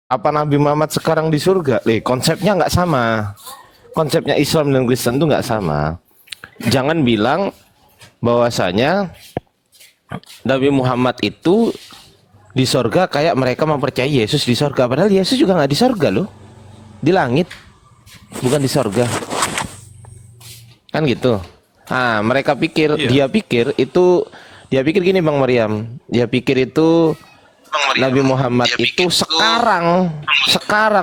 Apa Nabi Muhammad sekarang di surga? Konsepnya nggak sama. Konsepnya Islam dan Kristen itu nggak sama. Jangan bilang bahwasanya Nabi Muhammad itu di sorga kayak mereka mempercayai Yesus di sorga. Padahal Yesus juga nggak di sorga loh, di langit, bukan di sorga. Kan gitu. Ah, mereka pikir, Iya. dia pikir gini Bang Maryam, dia pikir itu Nabi Muhammad itu sekarang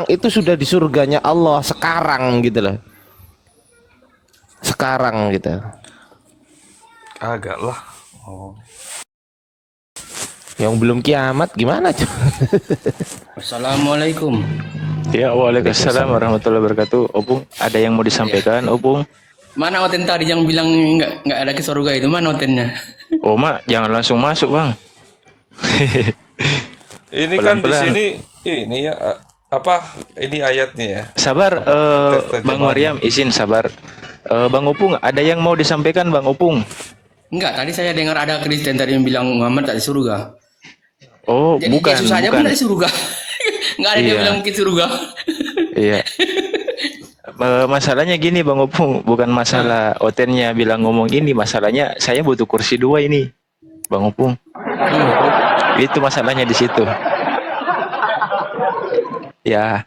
itu sudah di surganya Allah sekarang gitu loh. Sekarang gitu. Agak lah. Oh. Yang belum kiamat gimana coba? Assalamualaikum. Ya, waalaikumsalam warahmatullahi wabarakatuh. Opung, ada yang mau disampaikan, Opung? Mana Oten tadi yang bilang nggak ada ke surga itu? Mana Otennya? Oh, Mak, jangan langsung masuk, Bang. Ini kan di Pelan-pelan. sini ini ya apa? Ini ayatnya ya. Sabar, Bang Maryam, izin sabar. Bang Opung, ada yang mau disampaikan, Bang Opung? Enggak, tadi saya dengar ada Kristen tadi yang bilang Muhammad tak di surga. Oh, Jadi bukan, Yesus saja pun bukan. tak di surga. Nggak ada dia Iya. bilang mungkin surga. Iya. Masalahnya gini, Bang Opung, bukan masalah Otennya bilang ngomong ini, masalahnya saya butuh kursi 2 ini, Bang Opung. Itu masalahnya di situ. Ya,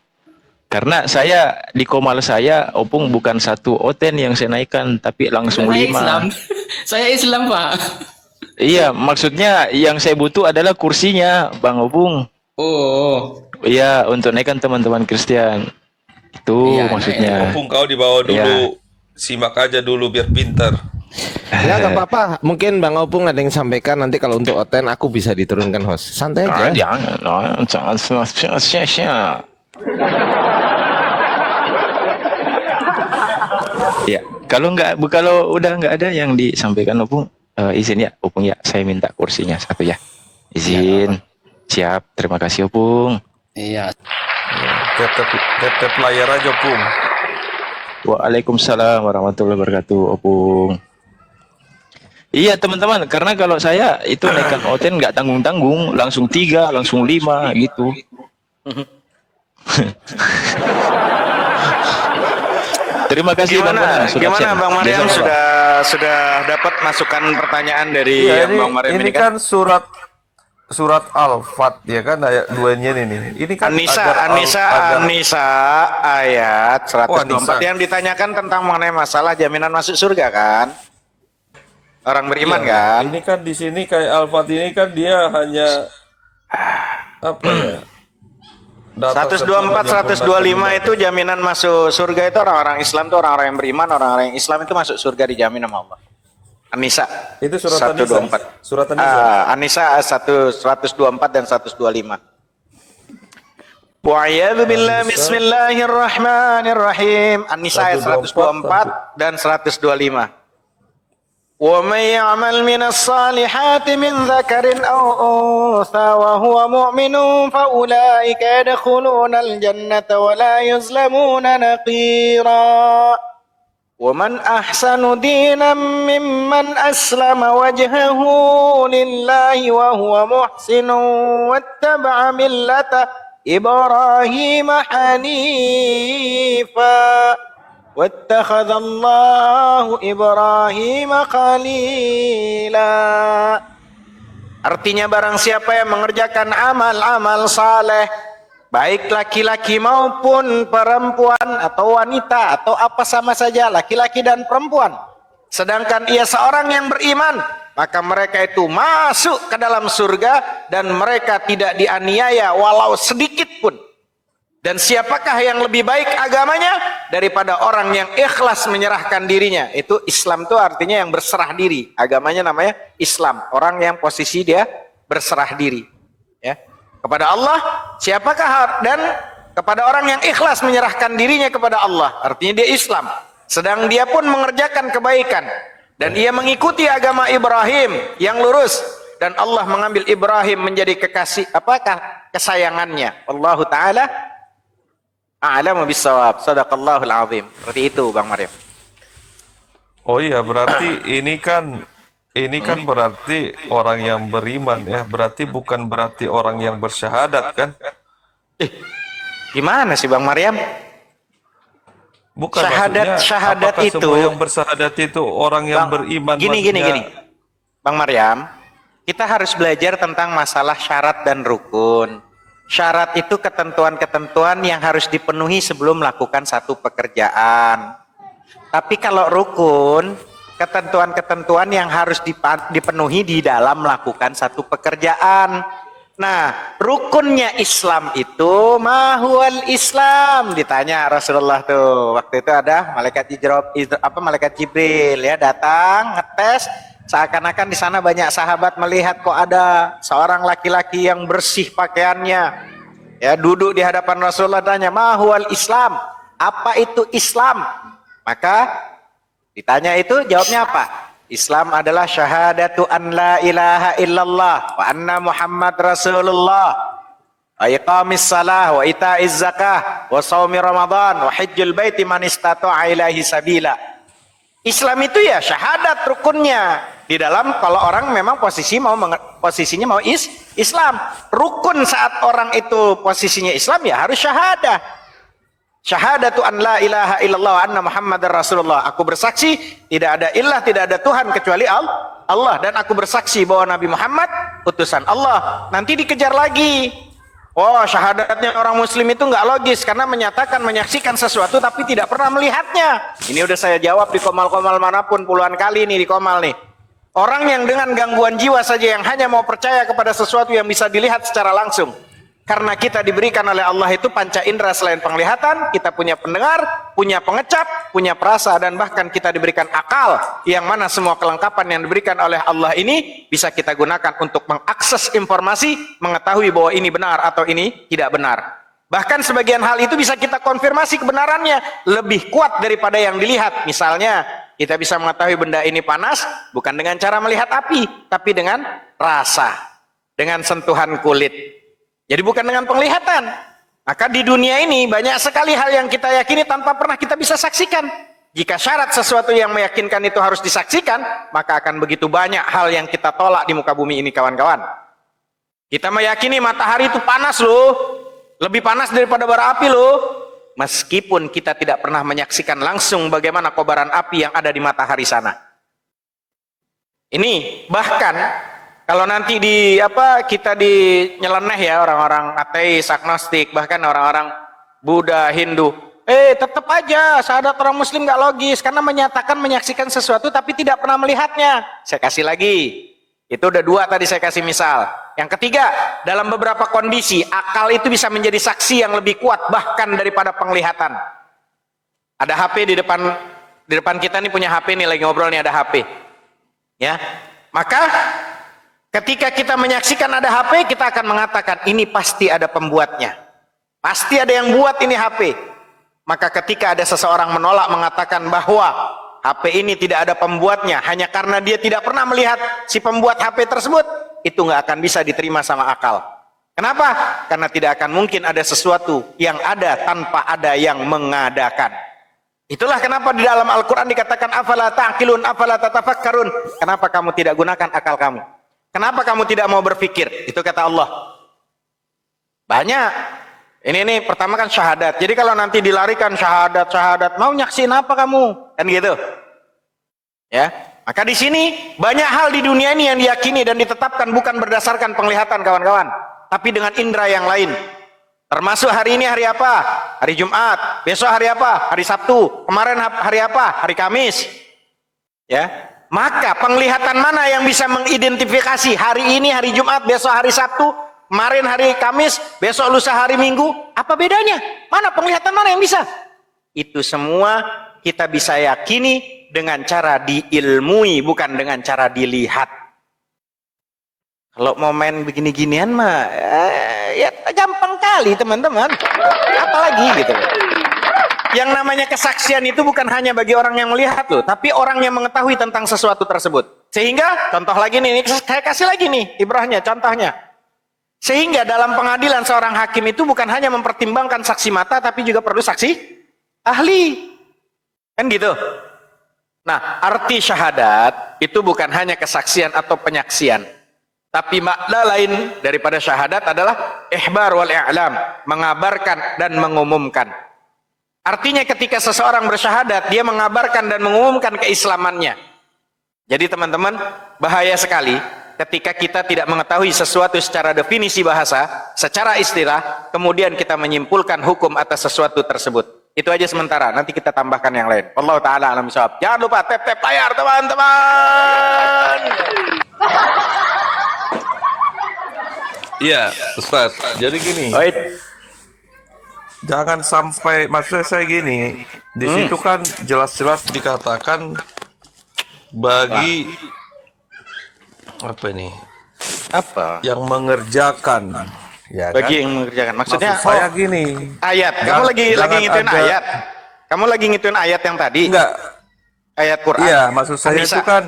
karena saya di komal saya, Opung bukan 1 Oten yang saya naikkan, tapi langsung Saya 5. Islam. Saya Islam, Pak. Iya, maksudnya yang saya butuh adalah kursinya, Bang Opung. Oh. Iya, untuk naikkan teman-teman Kristen. Itu Iya, maksudnya. Opung kau dibawa dulu. Simak aja dulu biar pintar. Ya nggak apa-apa. Mungkin Bang Opung ada yang sampaikan, nanti kalau untuk Oten aku bisa diturunkan host. Santai aja. Jangan, sia-sia. Ya, kalau udah nggak ada yang disampaikan Opung, izin ya, Opung ya, saya minta kursinya 1 ya. Izin. Siap, terima kasih Opung. Iya. Tap layar aja, Opung. Waalaikumsalam warahmatullahi wabarakatuh, Opung. Iya teman-teman, karena kalau saya itu naikkan Oten nggak tanggung-tanggung, langsung 3, langsung 5 gitu. Terima kasih Gimana, teman-teman gimana share. Bang Maryam Biasa, Pak. sudah dapat masukan pertanyaan dari Iya, yang Bang Maryam ini ini kan? kan surat Al-Fat ya kan ayat 2-nya ini. Ini kan agar Anisa ayat Oh, 124 An-Nisa. yang ditanyakan tentang mengenai masalah jaminan masuk surga kan? Orang beriman Iya, kan? ini kan di sini kayak Al-Fat ini kan dia hanya apa ya? Data 124 125 itu jaminan masuk surga itu orang-orang Islam itu orang-orang yang beriman, orang-orang yang Islam itu masuk surga dijamin sama Allah. An-Nisa itu surat An-Nisa. 124. Surat An-Nisa. An-Nisa 124 dan 125. Wa'iyadzu billah bismillahirrahmanirrahim. An-Nisa ayat 124 dan 125. وَمَنْ يَعْمَلْ مِنَ الصَّالِحَاتِ مِنْ ذَكَرٍ أَوْ أُنْثَى وَهُوَ مُؤْمِنٌ فَأُولَئِكَ يَدْخُلُونَ الْجَنَّةَ وَلَا يُظْلَمُونَ نَقِيرًا وَمَنْ أَحْسَنُ دِينًا مِمَّنْ أَسْلَمَ وَجْهَهُ لِلَّهِ وَهُوَ مُحْسِنٌ وَاتَّبَعَ مِلَّةَ إِبْرَاهِيمَ حَنِيفًا وَاتَّخَذَ اللَّهُ إِبْرَاهِيمَ خَلِيلًا. Artinya barang siapa yang mengerjakan amal-amal saleh, baik laki-laki maupun perempuan atau wanita atau apa sama saja, laki-laki dan perempuan, sedangkan ia seorang yang beriman, maka mereka itu masuk ke dalam surga dan mereka tidak dianiaya walau sedikit pun. Dan siapakah yang lebih baik agamanya daripada orang yang ikhlas menyerahkan dirinya? Itu Islam itu artinya yang berserah diri. Agamanya namanya Islam. Orang yang posisi dia berserah diri. Ya. Kepada Allah, siapakah dan kepada orang yang ikhlas menyerahkan dirinya kepada Allah. Artinya dia Islam. Sedang dia pun mengerjakan kebaikan. Dan ia mengikuti agama Ibrahim yang lurus. Dan Allah mengambil Ibrahim menjadi kesayangannya. Wallahu ta'ala a'lamu bissawab. Shadaqallahul azim. Seperti itu Bang Maryam. Oh iya, berarti ini kan berarti orang yang beriman ya. Berarti bukan berarti orang yang bersyahadat kan? Gimana sih Bang Maryam? Bukan Syahadat- maksudnya, syahadat apakah itu- semua yang bersyahadat itu orang yang beriman? Gini. Bang Maryam, kita harus belajar tentang masalah syarat dan rukun. Syarat itu ketentuan-ketentuan yang harus dipenuhi sebelum melakukan satu pekerjaan. Tapi kalau rukun, ketentuan-ketentuan yang harus dipenuhi di dalam melakukan satu pekerjaan. Nah, rukunnya Islam itu mahual Islam, ditanya Rasulullah tuh. Waktu itu ada malaikat Jibril ya datang ngetes, seakan-akan di sana banyak sahabat melihat kok ada seorang laki-laki yang bersih pakaiannya. Ya, duduk di hadapan Rasulullah tanya, "Mahual Islam?" Apa itu Islam? Maka ditanya itu jawabnya apa? Islam adalah syahadatu an la ilaha illallah wa anna Muhammad Rasulullah wa iqamis salah wa ita'iz zakah wa shaumi Ramadan wa hajjul baiti man istata'a ilaihi sabila. Islam itu ya syahadat rukunnya. Di dalam kalau orang memang posisinya mau Islam. Rukun saat orang itu posisinya Islam ya harus syahadah. Syahadatu an la ilaha illallah wa anna Muhammadar Rasulullah. Aku bersaksi tidak ada ilah, tidak ada Tuhan kecuali Allah, dan aku bersaksi bahwa Nabi Muhammad utusan Allah. Nanti dikejar lagi. Oh, syahadatnya orang muslim itu nggak logis karena menyatakan menyaksikan sesuatu tapi tidak pernah melihatnya. Ini udah saya jawab di komal-komal manapun puluhan kali nih di komal nih. Orang yang dengan gangguan jiwa saja yang hanya mau percaya kepada sesuatu yang bisa dilihat secara langsung. Karena kita diberikan oleh Allah itu panca indera selain penglihatan, kita punya pendengar, punya pengecap, punya perasa, dan bahkan kita diberikan akal, yang mana semua kelengkapan yang diberikan oleh Allah ini bisa kita gunakan untuk mengakses informasi, mengetahui bahwa ini benar atau ini tidak benar. Bahkan sebagian hal itu bisa kita konfirmasi kebenarannya lebih kuat daripada yang dilihat. Misalnya, kita bisa mengetahui benda ini panas bukan dengan cara melihat api, tapi dengan rasa, dengan sentuhan kulit. Jadi bukan dengan penglihatan. Maka di dunia ini banyak sekali hal yang kita yakini tanpa pernah kita bisa saksikan. Jika syarat sesuatu yang meyakinkan itu harus disaksikan, maka akan begitu banyak hal yang kita tolak di muka bumi ini, kawan-kawan. Kita meyakini matahari itu panas loh, lebih panas daripada bara api loh. Meskipun kita tidak pernah menyaksikan langsung bagaimana kobaran api yang ada di matahari sana. Ini bahkan kalau nanti kita nyeleneh ya orang-orang ateis, agnostik, bahkan orang-orang Buddha, Hindu, tetap aja syahadat orang muslim nggak logis karena menyatakan menyaksikan sesuatu tapi tidak pernah melihatnya. Saya kasih lagi. Itu udah dua tadi saya kasih misal. Yang ketiga, dalam beberapa kondisi akal itu bisa menjadi saksi yang lebih kuat bahkan daripada penglihatan. Ada HP di depan kita nih, punya HP nih, lagi ngobrol nih, ada HP. Ya. Maka ketika kita menyaksikan ada HP, kita akan mengatakan ini pasti ada pembuatnya. Pasti ada yang buat ini HP. Maka ketika ada seseorang menolak mengatakan bahwa HP ini tidak ada pembuatnya hanya karena dia tidak pernah melihat si pembuat HP tersebut, itu nggak akan bisa diterima sama akal. Kenapa? Karena tidak akan mungkin ada sesuatu yang ada tanpa ada yang mengadakan. Itulah kenapa di dalam Al-Quran dikatakan afala ta'qilun, afala tatafakkarun. Kenapa kamu tidak gunakan akal kamu? Kenapa kamu tidak mau berpikir? Itu kata Allah. Banyak. Ini pertama kan syahadat. Jadi kalau nanti dilarikan syahadat, mau nyaksin apa kamu? Kan gitu. Ya. Maka di sini banyak hal di dunia ini yang diyakini dan ditetapkan bukan berdasarkan penglihatan, kawan-kawan, tapi dengan indera yang lain. Termasuk hari ini hari apa? Hari Jumat. Besok hari apa? Hari Sabtu. Kemarin hari apa? Hari Kamis. Ya. Maka penglihatan mana yang bisa mengidentifikasi hari ini hari Jumat, besok hari Sabtu, kemarin hari Kamis, besok lusa hari Minggu? Apa bedanya? Mana penglihatan mana yang bisa? Itu semua kita bisa yakini dengan cara diilmui, bukan dengan cara dilihat. Kalau mau main begini-ginian mah ya gampang kali teman-teman. Apalagi gitu. Yang namanya kesaksian itu bukan hanya bagi orang yang melihat loh, tapi orang yang mengetahui tentang sesuatu tersebut. Sehingga, contoh lagi nih, saya kasih lagi nih ibrahnya, contohnya. Sehingga dalam pengadilan seorang hakim itu bukan hanya mempertimbangkan saksi mata, tapi juga perlu saksi ahli. Kan gitu. Nah, arti syahadat itu bukan hanya kesaksian atau penyaksian, Tapi makna lain daripada syahadat adalah ihbar wal i'lam, mengabarkan dan mengumumkan. Artinya ketika seseorang bersyahadat, dia mengabarkan dan mengumumkan keislamannya. Jadi teman-teman, bahaya sekali ketika kita tidak mengetahui sesuatu secara definisi bahasa, secara istilah, kemudian kita menyimpulkan hukum atas sesuatu tersebut. Itu aja sementara, nanti kita tambahkan yang lain. Wallahu ta'ala alam bisawab. Jangan lupa tap-tap layar teman-teman. Iya, Ustaz. Jadi gini, Baik. jangan sampai, maksud saya gini, di situ kan jelas-jelas dikatakan bagi apa ini? Apa? Yang mengerjakan, ya kan? Bagi yang mengerjakan. Maksudnya Maksud saya gini, ayat. Kamu Jangan- lagi jangan ngituin ada- ayat. Kamu lagi ngituin ayat yang tadi. enggak, Ayat Quran. iya, maksud saya An-Nisa. itu kan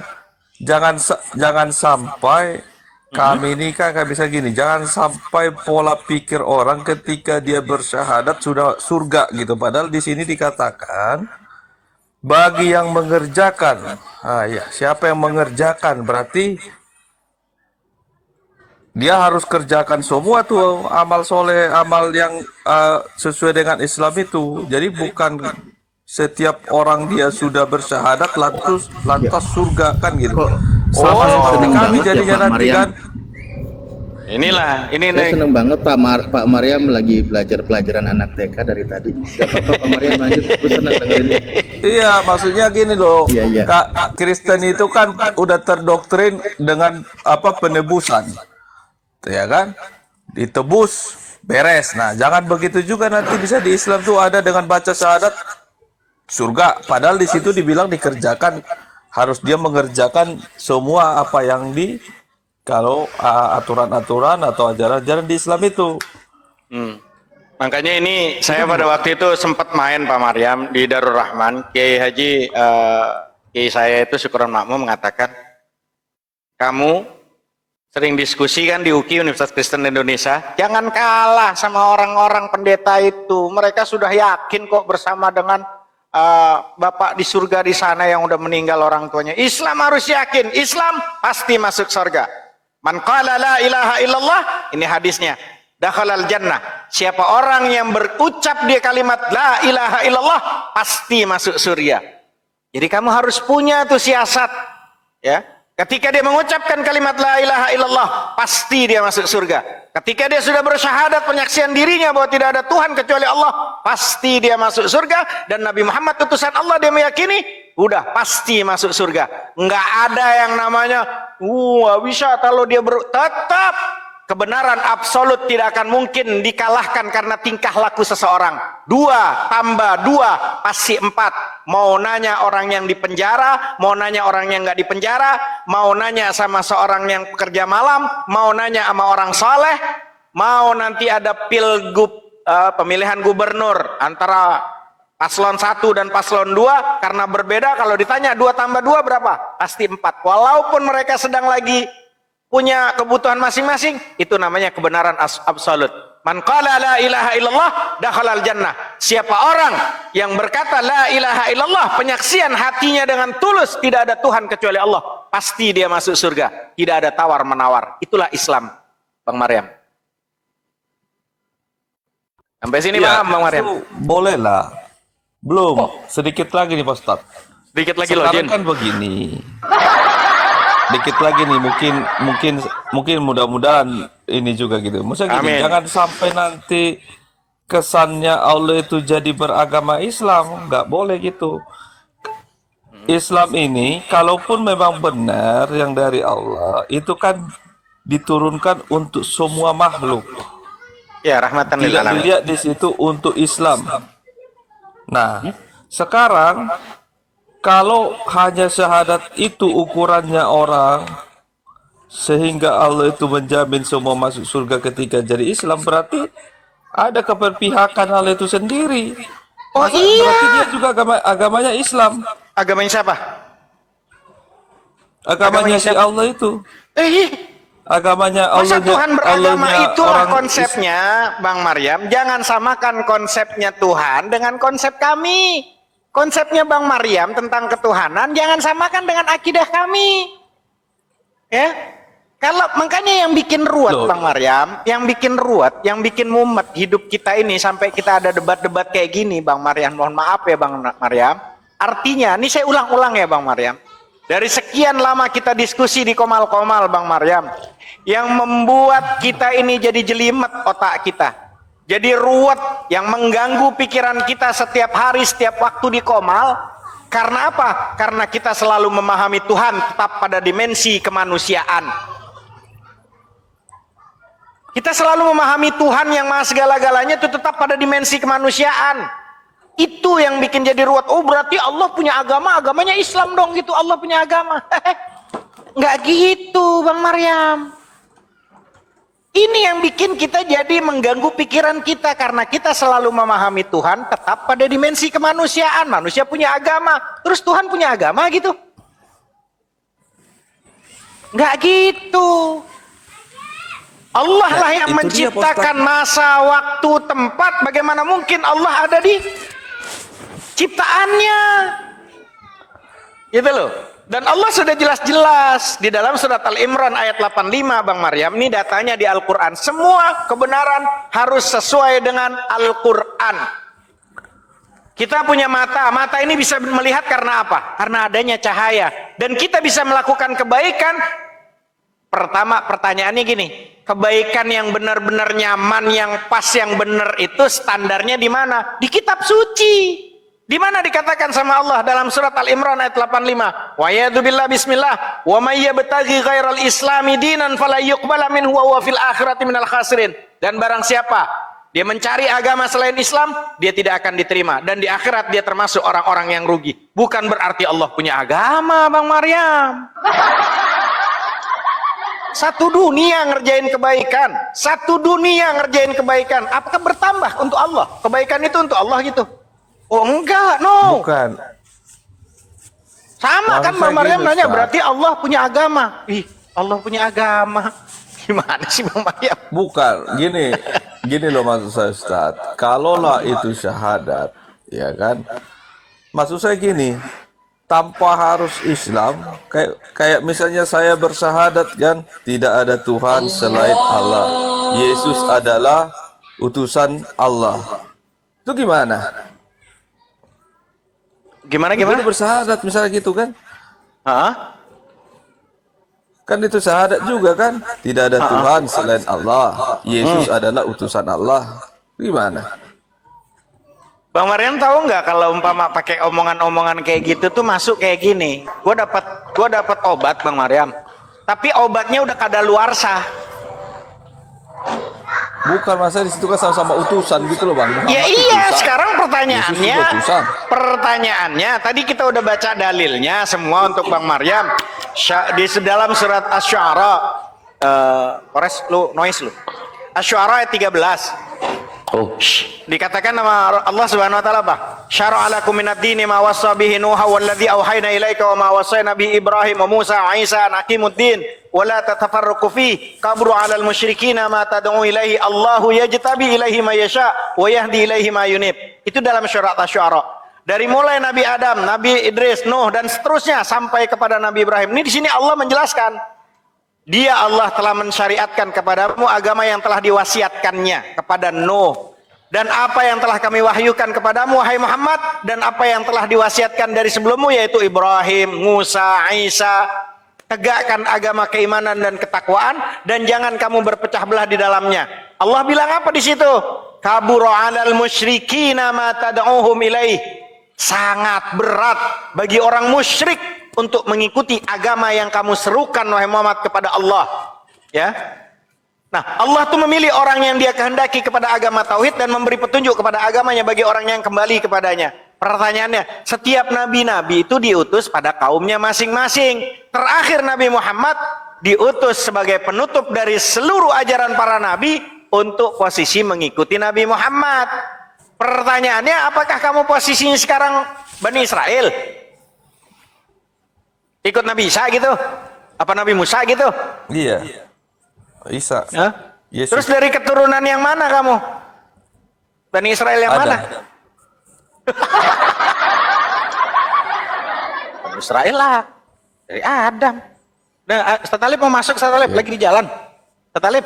jangan sampai kami ini kan nggak bisa gini, jangan sampai pola pikir orang ketika dia bersyahadat sudah surga gitu. Padahal di sini dikatakan bagi yang mengerjakan. Ah ya, siapa yang mengerjakan berarti dia harus kerjakan semua tuh amal soleh, amal yang sesuai dengan Islam itu. Jadi bukan setiap orang dia sudah bersyahadat lantas surga kan gitu. Sama seperti seneng kami banget ya, jadinya Pak nanti Maryam. kan. Inilah, ini Saya nih. seneng banget Pak Maryam lagi belajar pelajaran anak TK dari tadi. Gak apa-apa Pak Maryam lanjut, aku seneng dengerin. Iya, maksudnya gini loh. Iya, iya. Kak, Kristen itu kan udah terdoktrin dengan apa penebusan. Ya kan? Ditebus, beres. Nah, jangan begitu juga nanti bisa di Islam tuh ada dengan baca syahadat surga. Padahal di situ dibilang dikerjakan, harus dia mengerjakan semua apa yang kalau aturan-aturan atau ajaran-ajaran di Islam itu. Makanya ini saya pada waktu itu sempat main Pak Maryam di Darul Rahman. Kiai Haji, Kiai saya itu Syukuran Makmum mengatakan, kamu sering diskusi kan di UKI Universitas Kristen Indonesia, jangan kalah sama orang-orang pendeta itu. Mereka sudah yakin kok bersama dengan Bapak di surga di sana yang udah meninggal orang tuanya. Islam harus yakin, Islam pasti masuk surga. Man qala la ilaha illallah, ini hadisnya, dakhalal jannah. Siapa orang yang berucap dia kalimat la ilaha illallah pasti masuk surga. Jadi kamu harus punya tuh siasat, ya. Ketika dia mengucapkan kalimat la ilaha illallah, pasti dia masuk surga. Ketika dia sudah bersyahadat penyaksian dirinya bahwa tidak ada Tuhan kecuali Allah, pasti dia masuk surga. Dan Nabi Muhammad utusan Allah, dia meyakini, udah pasti masuk surga. Nggak ada yang namanya, nggak bisa kalau dia tetap kebenaran absolut tidak akan mungkin dikalahkan karena tingkah laku seseorang. 2 tambah 2 pasti 4. Mau nanya orang yang di penjara, mau nanya orang yang nggak di penjara, mau nanya sama seorang yang pekerja malam, mau nanya sama orang soleh, mau nanti ada pilgub pemilihan gubernur antara paslon 1 dan paslon 2, karena berbeda. Kalau ditanya 2 tambah 2 berapa? Pasti 4. Walaupun mereka sedang lagi punya kebutuhan masing-masing, itu namanya kebenaran absolut. Man qala la ilaha illallah dakhalal jannah. Siapa orang yang berkata la ilaha illallah, penyaksian hatinya dengan tulus tidak ada Tuhan kecuali Allah, pasti dia masuk surga. Tidak ada tawar-menawar. Itulah Islam, Bang Maryam. Sampai sini Iya, paham Bang Maryam? itu boleh lah. Belum, sedikit lagi nih Pak Ustadz. Sedikit lagi loh, Sekarang Jin. kan begini. Dikit lagi nih, mungkin mudah-mudahan ini juga gitu. Maksudnya gini, Amin. jangan sampai nanti kesannya Allah itu jadi beragama Islam, nggak boleh gitu. Islam ini, kalaupun memang benar yang dari Allah, itu kan diturunkan untuk semua makhluk. Ya, rahmatan lil Tidak alamin. dilihat di situ untuk Islam. Nah, sekarang kalau hanya syahadat itu ukurannya orang, sehingga Allah itu menjamin semua masuk surga ketika jadi Islam, berarti ada keberpihakan Allah itu sendiri. Oh iya. Berarti dia juga agamanya Islam. Agamanya siapa? Agamanya si siapa? Allah itu. Masa Agamanya Allah. Tuhan beragama itulah konsepnya, Bang Maryam. Jangan samakan konsepnya Tuhan dengan konsep kami. Konsepnya Bang Maryam tentang ketuhanan jangan samakan dengan akidah kami. Ya. Kalau makanya yang bikin ruwet Loh. Bang Maryam, yang bikin ruwet, yang bikin mumet hidup kita ini sampai kita ada debat-debat kayak gini, Bang Maryam. Mohon maaf ya Bang Maryam. Artinya, ini saya ulang-ulang ya Bang Maryam. Dari sekian lama kita diskusi di Komal-Komal Bang Maryam, yang membuat kita ini jadi jelimet otak kita. Jadi ruwet yang mengganggu pikiran kita setiap hari, setiap waktu di Komal. Karena apa? Karena kita selalu memahami Tuhan tetap pada dimensi kemanusiaan. Kita selalu memahami Tuhan yang maha segala-galanya itu tetap pada dimensi kemanusiaan. Itu yang bikin jadi ruwet. Oh berarti Allah punya agama, agamanya Islam dong gitu. Allah punya agama. Nggak gitu Bang Maryam. Ini yang bikin kita jadi mengganggu pikiran kita. Karena kita selalu memahami Tuhan tetap pada dimensi kemanusiaan. Manusia punya agama. Terus Tuhan punya agama gitu. Nggak gitu. Allah lah yang itu dia, menciptakan masa, waktu, tempat. Bagaimana mungkin Allah ada di ciptaannya? Gitu loh. Dan Allah sudah jelas-jelas di dalam surat Al-Imran ayat 85 Bang Maryam. Ini datanya di Al-Quran. Semua kebenaran harus sesuai dengan Al-Quran. Kita punya mata. Mata ini bisa melihat karena apa? Karena adanya cahaya. Dan kita bisa melakukan kebaikan. Pertama pertanyaannya gini. Kebaikan yang benar-benar nyaman, yang pas, yang benar itu standarnya di mana? Di kitab suci. Di mana dikatakan sama Allah dalam surat Al-Imran ayat 85? Wa yadzubillah bismillah, wa may yabtaghi ghairal islami dinan fala yuqbala minhu wa huwa fil akhirati minal khasirin. Dan barang siapa dia mencari agama selain Islam, dia tidak akan diterima, dan di akhirat dia termasuk orang-orang yang rugi. Bukan berarti Allah punya agama, Bang Maryam. Satu dunia ngerjain kebaikan. Satu dunia ngerjain kebaikan. Apakah bertambah untuk Allah? Kebaikan itu untuk Allah gitu? Oh enggak, no. Bukan. Sama kan Maksud Bang saya Maryam gini, nanya, Ustaz. berarti Allah punya agama. Ih, Allah punya agama. Gimana sih Bang Maryam? Bukan, gini loh maksud saya Ustaz. Kalaulah itu syahadat, ya kan? Maksud saya gini, tanpa harus Islam, kayak misalnya saya bersyahadat kan, tidak ada Tuhan selain Allah. Yesus adalah utusan Allah. Itu gimana? Gimana? Itu bersyahadat misalnya gitu kan? Hah? Kan itu syahadat juga kan? Tidak ada Tuhan selain Allah. Yesus adalah utusan Allah. Gimana? Bang Maryam tahu nggak kalau umpama pakai omongan-omongan kayak gitu tuh masuk kayak gini. Gua dapat obat Bang Maryam. Tapi obatnya udah kadaluarsa. Bukan masa di situ kan sama-sama utusan gitu loh Bang. Ya Muhammad iya, utusan. sekarang Yesus juga utusan. pertanyaannya tadi kita udah baca dalilnya semua untuk Bang Maryam. Di dalam surat Asy-Syu'ara, Kores lu noise lu. Asy-Syu'ara ayat 13. Oh, Dikatakan nama Allah Subhanahu wa taala apa? Syara'a lakum minad dini ma wassa bihi Nuha wallazi auhayna ilaika wa ma wassayna bi Ibrahim wa Musa wa Isa an aqimuddin wa la tatafarraqu fi kabru 'alal musyrikina ma tad'u ilaihi Allahu yajtabi ilaihi ma yasha wa yahdi ilaihi ma yunib. Itu dalam surat Asy-Syu'ara. Dari mulai Nabi Adam, Nabi Idris, Nuh dan seterusnya sampai kepada Nabi Ibrahim. Ini di sini Allah menjelaskan. Dia Allah telah mensyariatkan kepadamu agama yang telah diwasiatkannya kepada Nuh. Dan apa yang telah kami wahyukan kepadamu wahai Muhammad, dan apa yang telah diwasiatkan dari sebelummu yaitu Ibrahim, Musa, Isa. Tegakkan agama keimanan dan ketakwaan dan jangan kamu berpecah belah di dalamnya. Allah bilang apa di situ? Kabura 'alal musyrikina ma tad'uhum ilaih. Sangat berat bagi orang musyrik untuk mengikuti agama yang kamu serukan wahai Muhammad kepada Allah. Ya. Nah, Allah tuh memilih orang yang dia kehendaki kepada agama tauhid dan memberi petunjuk kepada agamanya bagi orang yang kembali kepadanya. Pertanyaannya, setiap nabi-nabi itu diutus pada kaumnya masing-masing. Terakhir Nabi Muhammad diutus sebagai penutup dari seluruh ajaran para nabi untuk posisi mengikuti Nabi Muhammad. Pertanyaannya, apakah kamu posisinya sekarang Bani Israel? Ikut Nabi Isa gitu? Apa Nabi Musa gitu? Iya. Isa. Hah? Yesus. Terus dari keturunan yang mana kamu? Bani Israel yang Adam. mana? Bani Israel lah. Dari Adam. Nah, Ustaz Talib mau masuk, Ustaz Talib lagi di jalan. Ustaz Talib.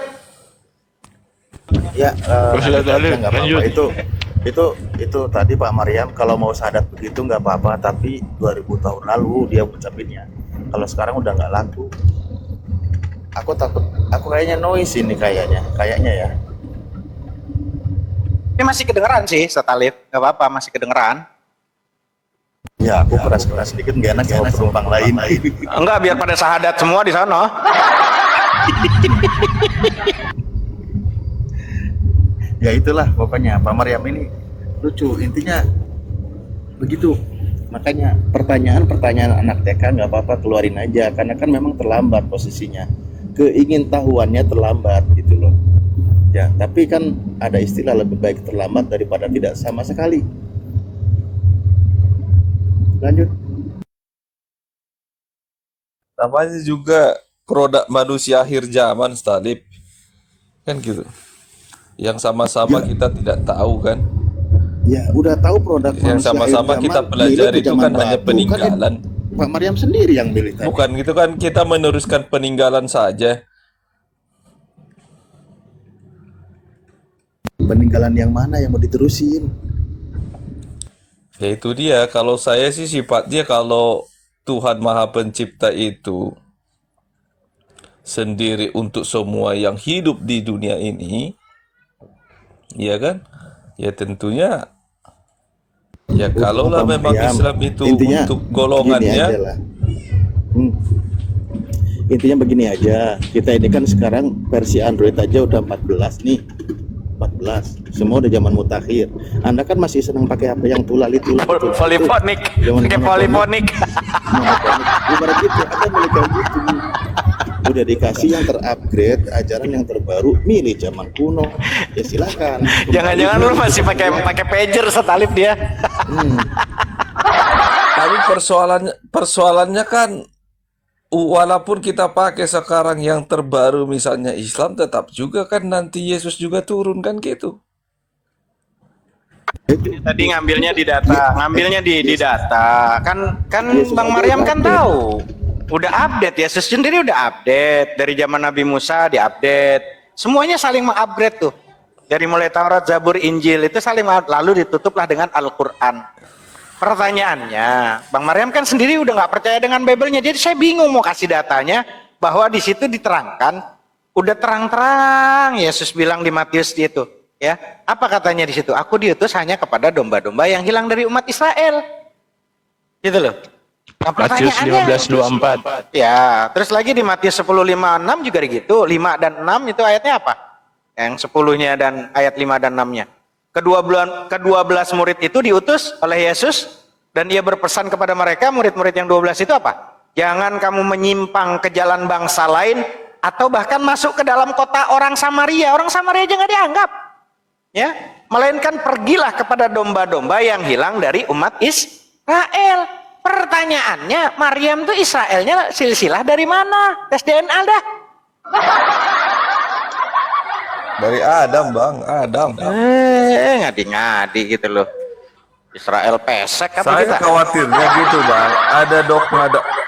Ya, Ustaz Talib, nggak apa-apa. lanjut. Itu tadi Pak Maryam kalau mau syahadat begitu nggak apa-apa, tapi 2000 tahun lalu dia ngucapinnya. Kalau sekarang udah nggak laku. Aku takut, aku kayaknya noise ini kayaknya ya. Ini masih kedengeran sih, Ustaz Talib. Nggak apa-apa, masih kedengeran. Ya, aku keras-keras sedikit nggak enak sama penumpang lain. Enggak, biar pada syahadat semua di sana. Ya itulah pokoknya Pak Maryam ini lucu, intinya begitu. Makanya pertanyaan anak TK nggak apa-apa, keluarin aja, karena kan memang terlambat posisinya, keingintahuannya terlambat gitu loh ya. Tapi kan ada istilah lebih baik terlambat daripada tidak sama sekali. Lanjut. Namanya juga produk manusia akhir zaman, Stalib. Kan gitu. Yang sama-sama kita tidak tahu kan. Ya udah tahu produk Yang manusia sama-sama akhir kita zaman, pelajari milih ke itu zaman kan hanya batu. peninggalan. Kan Pak Maryam sendiri yang milih tadi. Bukan gitu kan, kita meneruskan peninggalan saja. Peninggalan yang mana yang mau diterusin? Ya itu dia, kalau saya sih sifatnya kalau Tuhan Maha Pencipta itu sendiri untuk semua yang hidup di dunia ini, ya kan? Ya tentunya, ya kalaulah Pak memang Maryam, Islam itu intinya untuk begini golongannya, aja lah. Intinya begini aja, kita ini kan sekarang versi Android aja udah 14 nih. 14, semua udah zaman mutakhir. Anda kan masih senang pakai HP yang tulah-tulah. Polifonik. Zaman Pakai polifonik. Ibarat gitu, Anda milih kayak gitu. Udah dikasih yang terupgrade, ajaran yang terbaru, milih zaman kuno. Ya silakan. Jangan-jangan lu masih pakai pager, Ustaz Talib dia. tapi persoalannya kan, walaupun kita pakai sekarang yang terbaru misalnya Islam, tetap juga kan nanti Yesus juga turun kan gitu. Tadi ngambilnya di data, di data. Kan Bang Maryam kan tahu. Udah update, Yesus sendiri udah update. Dari zaman Nabi Musa diupdate. Semuanya saling mengupgrade tuh. Dari mulai Taurat, Zabur, Injil itu saling lalu ditutuplah dengan Al-Qur'an. Pertanyaannya, Bang Maryam kan sendiri udah nggak percaya dengan Bible-nya, jadi saya bingung mau kasih datanya bahwa di situ diterangkan, udah terang-terang Yesus bilang di Matius itu, ya apa katanya di situ? Aku diutus hanya kepada domba-domba yang hilang dari umat Israel, gitu loh. Nah, Matius 15:24. ya, terus lagi di Matius 10:5-6 juga gitu, 5 dan 6 itu ayatnya apa? Yang 10-nya dan ayat 5 dan 6-nya. Kedua-belas murid itu diutus oleh Yesus dan ia berpesan kepada mereka, murid-murid yang 12 itu apa? Jangan kamu menyimpang ke jalan bangsa lain atau bahkan masuk ke dalam kota orang Samaria. Orang Samaria aja nggak dianggap, ya. Melainkan pergilah kepada domba-domba yang hilang dari umat Israel. Pertanyaannya, Maryam tuh Israelnya silsilah dari mana? Tes DNA dah. Dari Adam, Bang, Adam. Ngadi-ngadi gitu loh. Israel pesek apa Saya kita? khawatirnya gitu, Bang.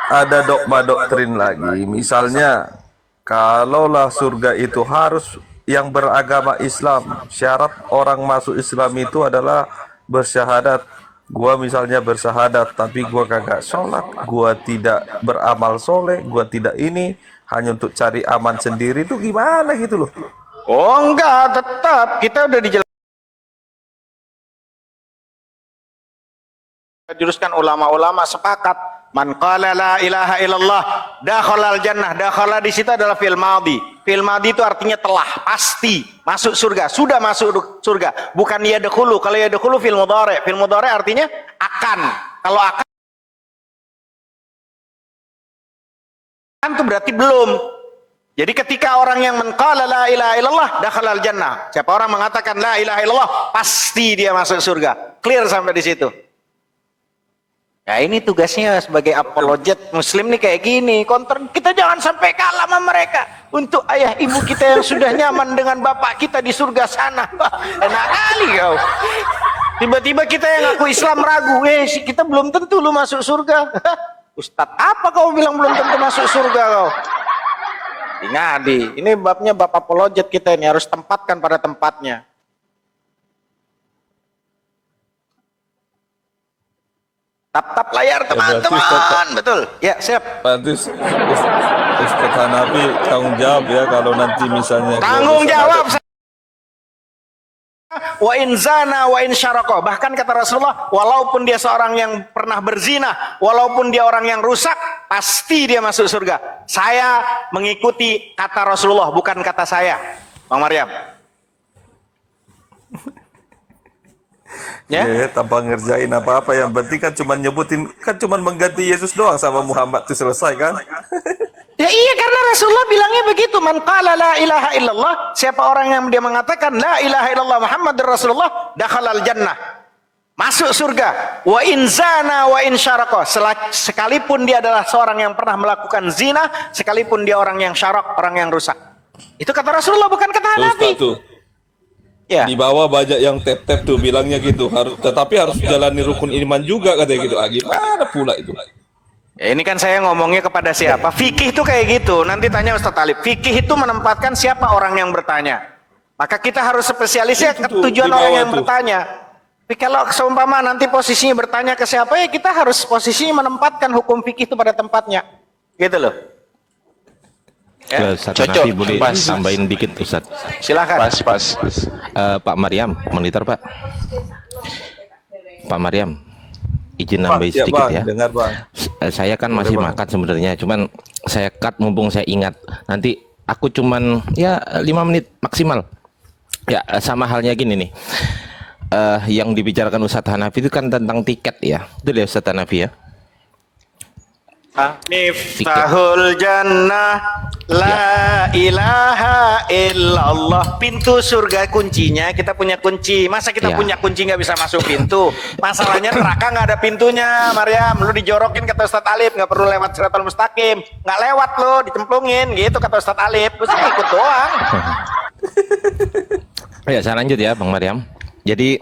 Ada dogma doktrin lagi. Misalnya, kalaulah surga itu harus yang beragama Islam, syarat orang masuk Islam itu adalah bersyahadat. Gua misalnya bersyahadat, tapi gua kagak sholat, gua tidak beramal soleh, gua tidak ini, hanya untuk cari aman sendiri, itu gimana gitu loh. Oh enggak, tetap kita udah dijuruskan ulama-ulama sepakat man qala la ilaha illallah dakhalal jannah. Dakhala di situ adalah fi'il madhi. Fi'il madhi itu artinya telah, pasti masuk surga, sudah masuk surga. Bukan yadkhulu. Kalau yadkhulu fi'il mudhari'. Fi'il mudhari' artinya akan. Kalau akan itu berarti belum. Jadi ketika orang yang menqala la ilaha illallah dakhalal jannah. Siapa orang mengatakan la ilaha illallah, pasti dia masuk surga. Clear sampai di situ. Ya ini tugasnya sebagai apologet muslim nih kayak gini. Counter, kita jangan sampai kalah sama mereka. Untuk ayah ibu kita yang sudah nyaman dengan bapak kita di surga sana. Enak kali kau. Tiba-tiba kita yang ngaku Islam ragu. Kita belum tentu lu masuk surga. Ustadz, apa kau bilang belum tentu masuk surga kau? Ngadi. Ini babnya bab apologet kita ini, harus tempatkan pada tempatnya. Tap-tap layar teman-teman. Betul. Ya, siap. Berarti Ustaz Hanafi tanggung jawab ya kalau nanti misalnya Tanggung jawab. Wa in zana wa in syaraka. Bahkan kata Rasulullah, walaupun dia seorang yang pernah berzina, walaupun dia orang yang rusak, pasti dia masuk surga. Saya mengikuti kata Rasulullah, bukan kata saya. Bang Maryam. Ya? Ya, tanpa ngerjain apa-apa, yang penting kan cuma nyebutin, kan cuma mengganti Yesus doang sama Muhammad itu selesai kan? Ya iya, karena Rasulullah bilangnya begitu, man qala la ilaha illallah, siapa orang yang dia mengatakan la ilaha illallah Muhammadur Rasulullah, dakhalal jannah, masuk surga. Wa in zana wa in syaraka, sekalipun dia adalah seorang yang pernah melakukan zina, sekalipun dia orang yang syarak, orang yang rusak. Itu kata Rasulullah, bukan kata Nabi. Ustaz tuh Ya. di bawah banyak yang tap-tap tuh bilangnya gitu, tetapi harus jalani rukun iman juga katanya gitu. Gimana pula itu? Ya, ini kan saya ngomongnya kepada siapa? Fikih itu kayak gitu. Nanti tanya Ustaz Talib. Fikih itu menempatkan siapa orang yang bertanya. Maka kita harus spesialisnya ke Itu tuh, tujuan di orang bawah yang tuh. bertanya. Tapi kalau seumpama nanti posisinya bertanya ke siapa, ya kita harus posisinya menempatkan hukum fikih itu pada tempatnya. Gitu loh. Ya, Ustaz cocok, Hanafi boleh pas. tambahin dikit Ustaz. silahkan. Pas. Pak Maryam, monitor Pak. Pak Maryam, izin nambahin Ya sedikit bang, ya. dengar bang. Saya kan masih makan sebenarnya, cuman saya cut mumpung saya ingat. Nanti aku cuman ya 5 menit maksimal. Ya sama halnya gini nih. Yang dibicarakan Ustadz Hanafi itu kan tentang tiket ya. Betul ya Ustadz Hanafi ya? Miftahul jannah la ilaha illallah. Pintu surga kuncinya, kita punya kunci. Masa kita Ya. punya kunci nggak bisa masuk pintu? Masalahnya neraka nggak ada pintunya, Maryam. Lu dijorokin kata Ustadz Alif, nggak perlu lewat Siratal Mustaqim. Nggak lewat lu, dicemplungin gitu kata Ustadz Alif. Lu cuma ikut doang. Ya saya lanjut ya Bang Maryam. Jadi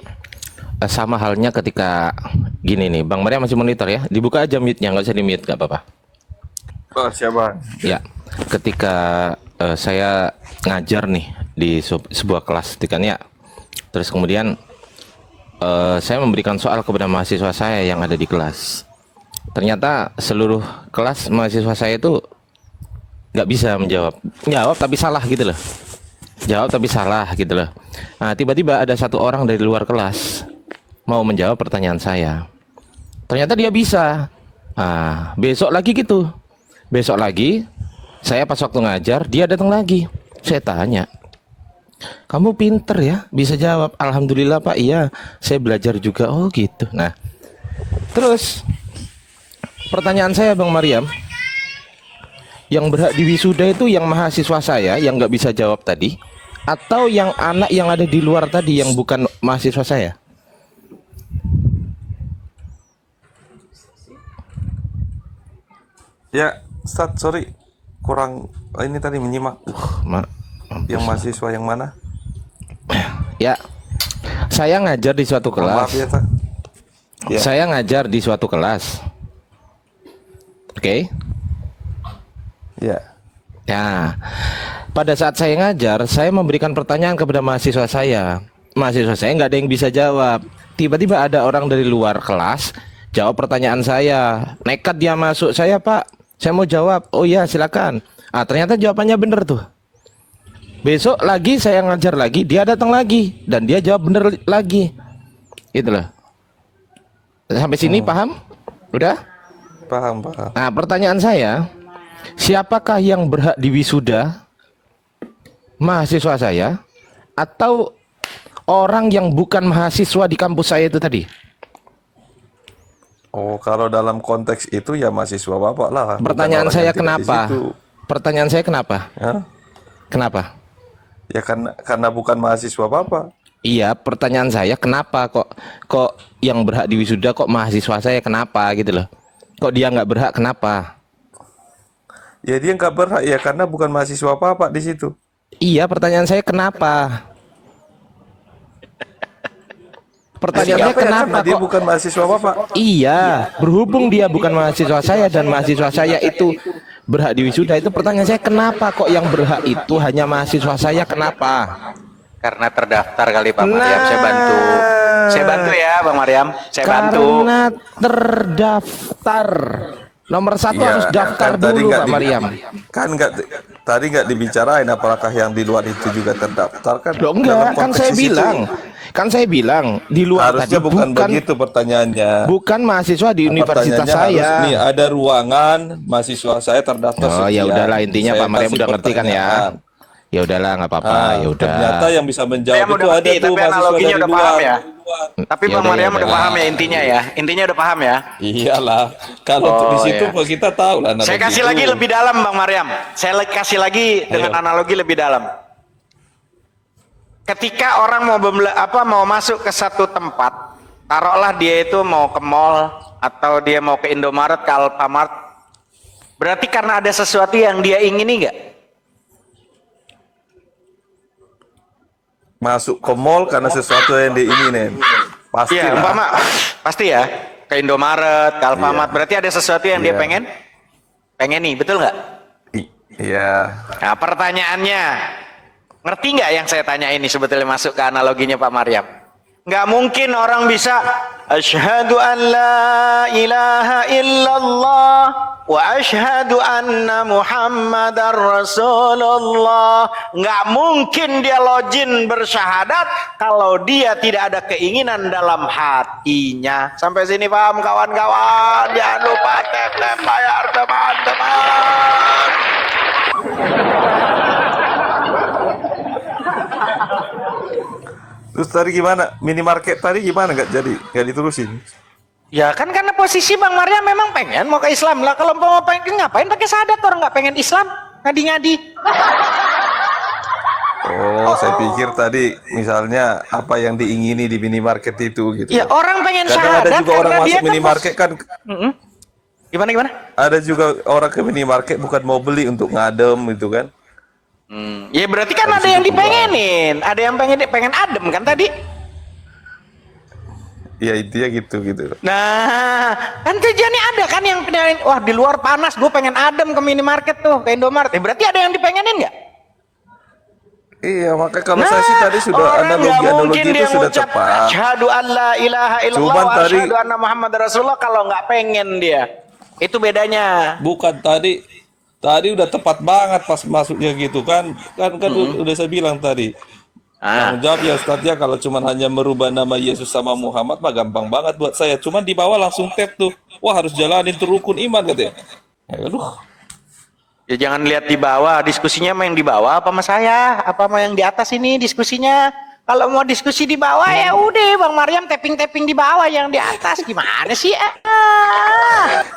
sama halnya ketika gini nih, Bang Maryam masih monitor ya. Dibuka aja mute-nya, nggak usah di mute, nggak apa-apa. Oh, siapa? Ya, ketika saya ngajar nih di sebuah kelas kan ya, terus kemudian saya memberikan soal kepada mahasiswa saya yang ada di kelas. Ternyata seluruh kelas mahasiswa saya itu nggak bisa menjawab tapi salah gitu loh. Jawab tapi salah gitu loh. Nah, tiba-tiba ada satu orang dari luar kelas mau menjawab pertanyaan saya. Ternyata dia bisa. Nah, besok lagi gitu. Besok lagi, saya pas waktu ngajar, dia datang lagi. Saya tanya, kamu pinter ya, bisa jawab. Alhamdulillah Pak, iya, saya belajar juga. Oh gitu. Nah, terus pertanyaan saya Bang Maryam, yang berhak di wisuda itu yang mahasiswa saya yang nggak bisa jawab tadi, atau yang anak yang ada di luar tadi yang bukan mahasiswa saya? Ya, Ustaz, sorry, kurang ini tadi menyimak. Yang mahasiswa yang mana? Ya, saya ngajar di suatu kelas. Maaf ya, Pak. Ya. Saya ngajar di suatu kelas. Oke. Ya. Ya, pada saat saya ngajar, saya memberikan pertanyaan kepada mahasiswa saya. Mahasiswa saya nggak ada yang bisa jawab. Tiba-tiba ada orang dari luar kelas jawab pertanyaan saya. Nekat dia masuk, saya Pak, saya mau jawab. Oh iya silakan. Ah ternyata jawabannya bener tuh. Besok lagi saya ngajar lagi, dia datang lagi dan dia jawab bener lagi. Gitu loh. Sampai sini paham? Udah? Paham. Nah pertanyaan saya, siapakah yang berhak diwisuda? Mahasiswa saya atau orang yang bukan mahasiswa di kampus saya itu tadi? Oh, kalau dalam konteks itu ya mahasiswa Bapak lah. Pertanyaan Bukan orang saya yang tidak di kenapa? situ. Pertanyaan saya kenapa? Ya? Kenapa? Ya karena bukan mahasiswa Bapak. Iya, pertanyaan saya kenapa kok yang berhak diwisuda kok mahasiswa saya kenapa gitu loh? Kok dia nggak berhak kenapa? Ya dia nggak berhak ya karena bukan mahasiswa Bapak di situ. Iya, pertanyaan saya kenapa? Pertanyaannya kenapa Karena dia kok? bukan mahasiswa Bapak. Iya, berhubung dia bukan mahasiswa saya dan mahasiswa saya itu berhak di wisuda, itu pertanyaan saya kenapa kok yang berhak itu hanya mahasiswa saya, kenapa? Karena terdaftar kali Pak Maryam, saya bantu. Saya bantu ya Bang Maryam, saya bantu. Karena terdaftar. Nomor satu Iya, harus daftar tadi dulu nggak Pak Maryam. Tadi nggak dibicarain apakah yang di luar itu juga terdaftar kan? Loh Dalam enggak, kan konteks saya di situ bilang. Kan saya bilang di luar harusnya tadi bukan begitu pertanyaannya. bukan mahasiswa di universitas Pertanyaannya saya. harus, nih ada ruangan mahasiswa saya terdaftar. Oh ya sekian. udahlah, intinya Saya Pak Maryam kasih udah ngerti kan ya. pertanyaan. Ya udahlah nggak apa-apa, ya udah. Ternyata yang bisa menjawab Maryam itu udah ada ngerti, tuh tapi mahasiswa analoginya dari udah luar. paham ya. Tapi Ya Bang udah, Maryam ya udah udah. paham ya intinya ya. Intinya udah paham ya. Iyalah, kalau Oh, di situ iya. kita tahu lah. Saya analogi kasih itu. lagi lebih dalam Bang Maryam. Saya kasih lagi dengan analogi lebih dalam. Ketika orang mau masuk ke satu tempat, taruhlah dia itu mau ke mall atau dia mau ke Indomaret, ke Alfamart. Berarti karena ada sesuatu yang dia ingini nggak? Masuk ke mall karena sesuatu yang diinginin. Pasti Iya, lah. umpama pasti ya ke Indomaret, ke Alfamart. Berarti ada sesuatu yang dia Iya. pengen nih, betul nggak? Iya. Nah, pertanyaannya, ngerti nggak yang saya tanya ini sebetulnya masuk ke analoginya Pak Maryam? Nggak mungkin orang bisa asyhadu an la ilaha illallah wa asyhadu anna muhammadar rasulullah. Nggak mungkin dia login bersyahadat kalau dia tidak ada keinginan dalam hatinya. Sampai sini paham kawan-kawan? Jangan lupa tap bayar teman-teman. Terus tadi gimana? Minimarket tadi gimana nggak jadi? Nggak diterusin? Ya kan karena posisi Bang Maryam memang pengen mau ke Islam lah. Kalau mau pengen ngapain pakai syahadat, orang nggak pengen Islam, ngadi-ngadi. Oh, saya pikir tadi misalnya apa yang diingini di minimarket itu gitu. Ya orang pengen Kadang syahadat ada juga orang karena dia masuk minimarket kan. Gimana? Ada juga orang ke minimarket bukan mau beli untuk ngadem gitu kan. Ya berarti kan ada yang dipengenin, ada yang pengen adem kan tadi. Ya intinya gitu. Nah, kan tujuannya ada kan yang pengen, wah di luar panas, gue pengen adem ke minimarket tuh, ke Indomaret. Berarti ada yang dipengenin nggak? Iya, makanya kalau saya sih tadi sudah orang nggak analogi mungkin itu dia sudah ngucap tepat. asyhadu an la ilaha illallah Cuman wa tadi- asyhadu anna Muhammad Rasulullah kalau nggak pengen dia. Itu bedanya. Bukan tadi udah tepat banget pas masuknya gitu kan. Kan udah saya bilang tadi. Tanggung jawab ya Ustadz ya, kalau cuma hanya merubah nama Yesus sama Muhammad mah gampang banget buat saya. Cuman di bawah langsung tap tuh. Wah, harus jalanin tuh rukun iman katanya. Aduh. Ya jangan lihat di bawah, diskusinya mah yang di bawah apa sama saya, apa sama yang di atas ini diskusinya. Kalau mau diskusi di bawah ya udah Bang Maryam tapping di bawah, yang di atas gimana sih?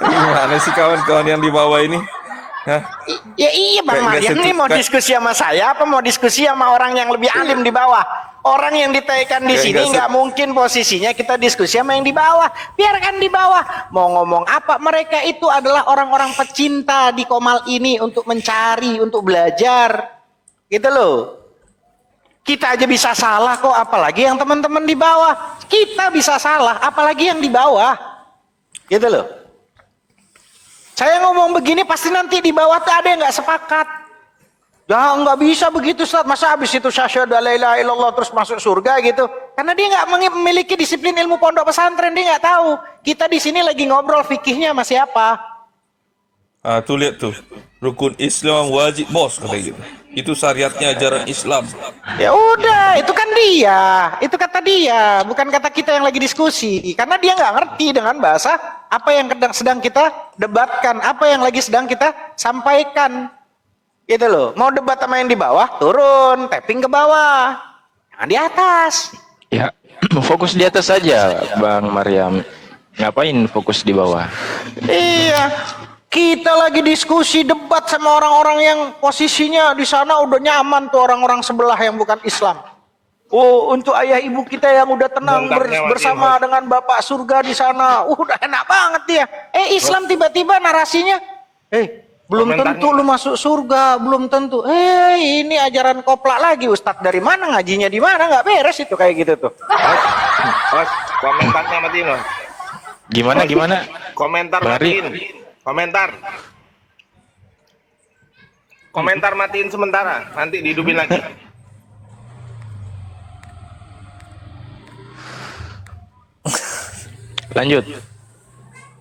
Gimana sih kawan-kawan yang di bawah ini? Hah? Ya iya Bang Kayak Maryam nggak ini mau kayak- diskusi sama saya apa mau diskusi sama orang yang lebih alim di bawah? Orang yang ditekan di Kayak sini nggak mungkin posisinya kita diskusi sama yang di bawah. Biarkan di bawah. Mau ngomong apa, mereka itu adalah orang-orang pecinta di Komal ini untuk mencari, untuk belajar. Gitu loh. Kita aja bisa salah kok, apalagi yang teman-teman di bawah. Kita bisa salah, apalagi yang di bawah. Gitu loh. Saya ngomong begini pasti nanti di bawah tuh ada yang nggak sepakat. Ya nggak bisa begitu Ustaz, masa habis itu syahadu la ilaha illallah terus masuk surga gitu. Karena dia nggak memiliki disiplin ilmu pondok pesantren, dia nggak tahu. Kita di sini lagi ngobrol fikihnya sama siapa. Ah, tuh lihat tuh. Rukun Islam wajib bos kayak gitu. Itu syariatnya ajaran Islam. Ya udah, itu kan dia, itu kata dia, bukan kata kita yang lagi diskusi. Karena dia nggak ngerti dengan bahasa apa yang sedang kita debatkan, apa yang lagi sedang kita sampaikan. Gitu loh. Mau debat sama yang di bawah, turun, tapping ke bawah, jangan di atas. Ya, fokus di atas saja, Bang Maryam. Ngapain fokus di bawah? Iya. Kita lagi diskusi debat sama orang-orang yang posisinya di sana udah nyaman tuh, orang-orang sebelah yang bukan Islam. Oh, untuk ayah ibu kita yang udah tenang bersama dengan Bapak surga di sana. Udah enak banget dia. Islam tiba-tiba narasinya, Belum Komentarnya. tentu lu masuk surga, belum tentu. Ini ajaran koplak lagi, Ustadz dari mana, ngajinya di mana, nggak beres itu kayak gitu tuh. Bos, komentarnya matiin loh. Gimana? Komentar Bang Ari. matiin. Komentar matiin sementara, nanti dihidupin lagi. Lanjut.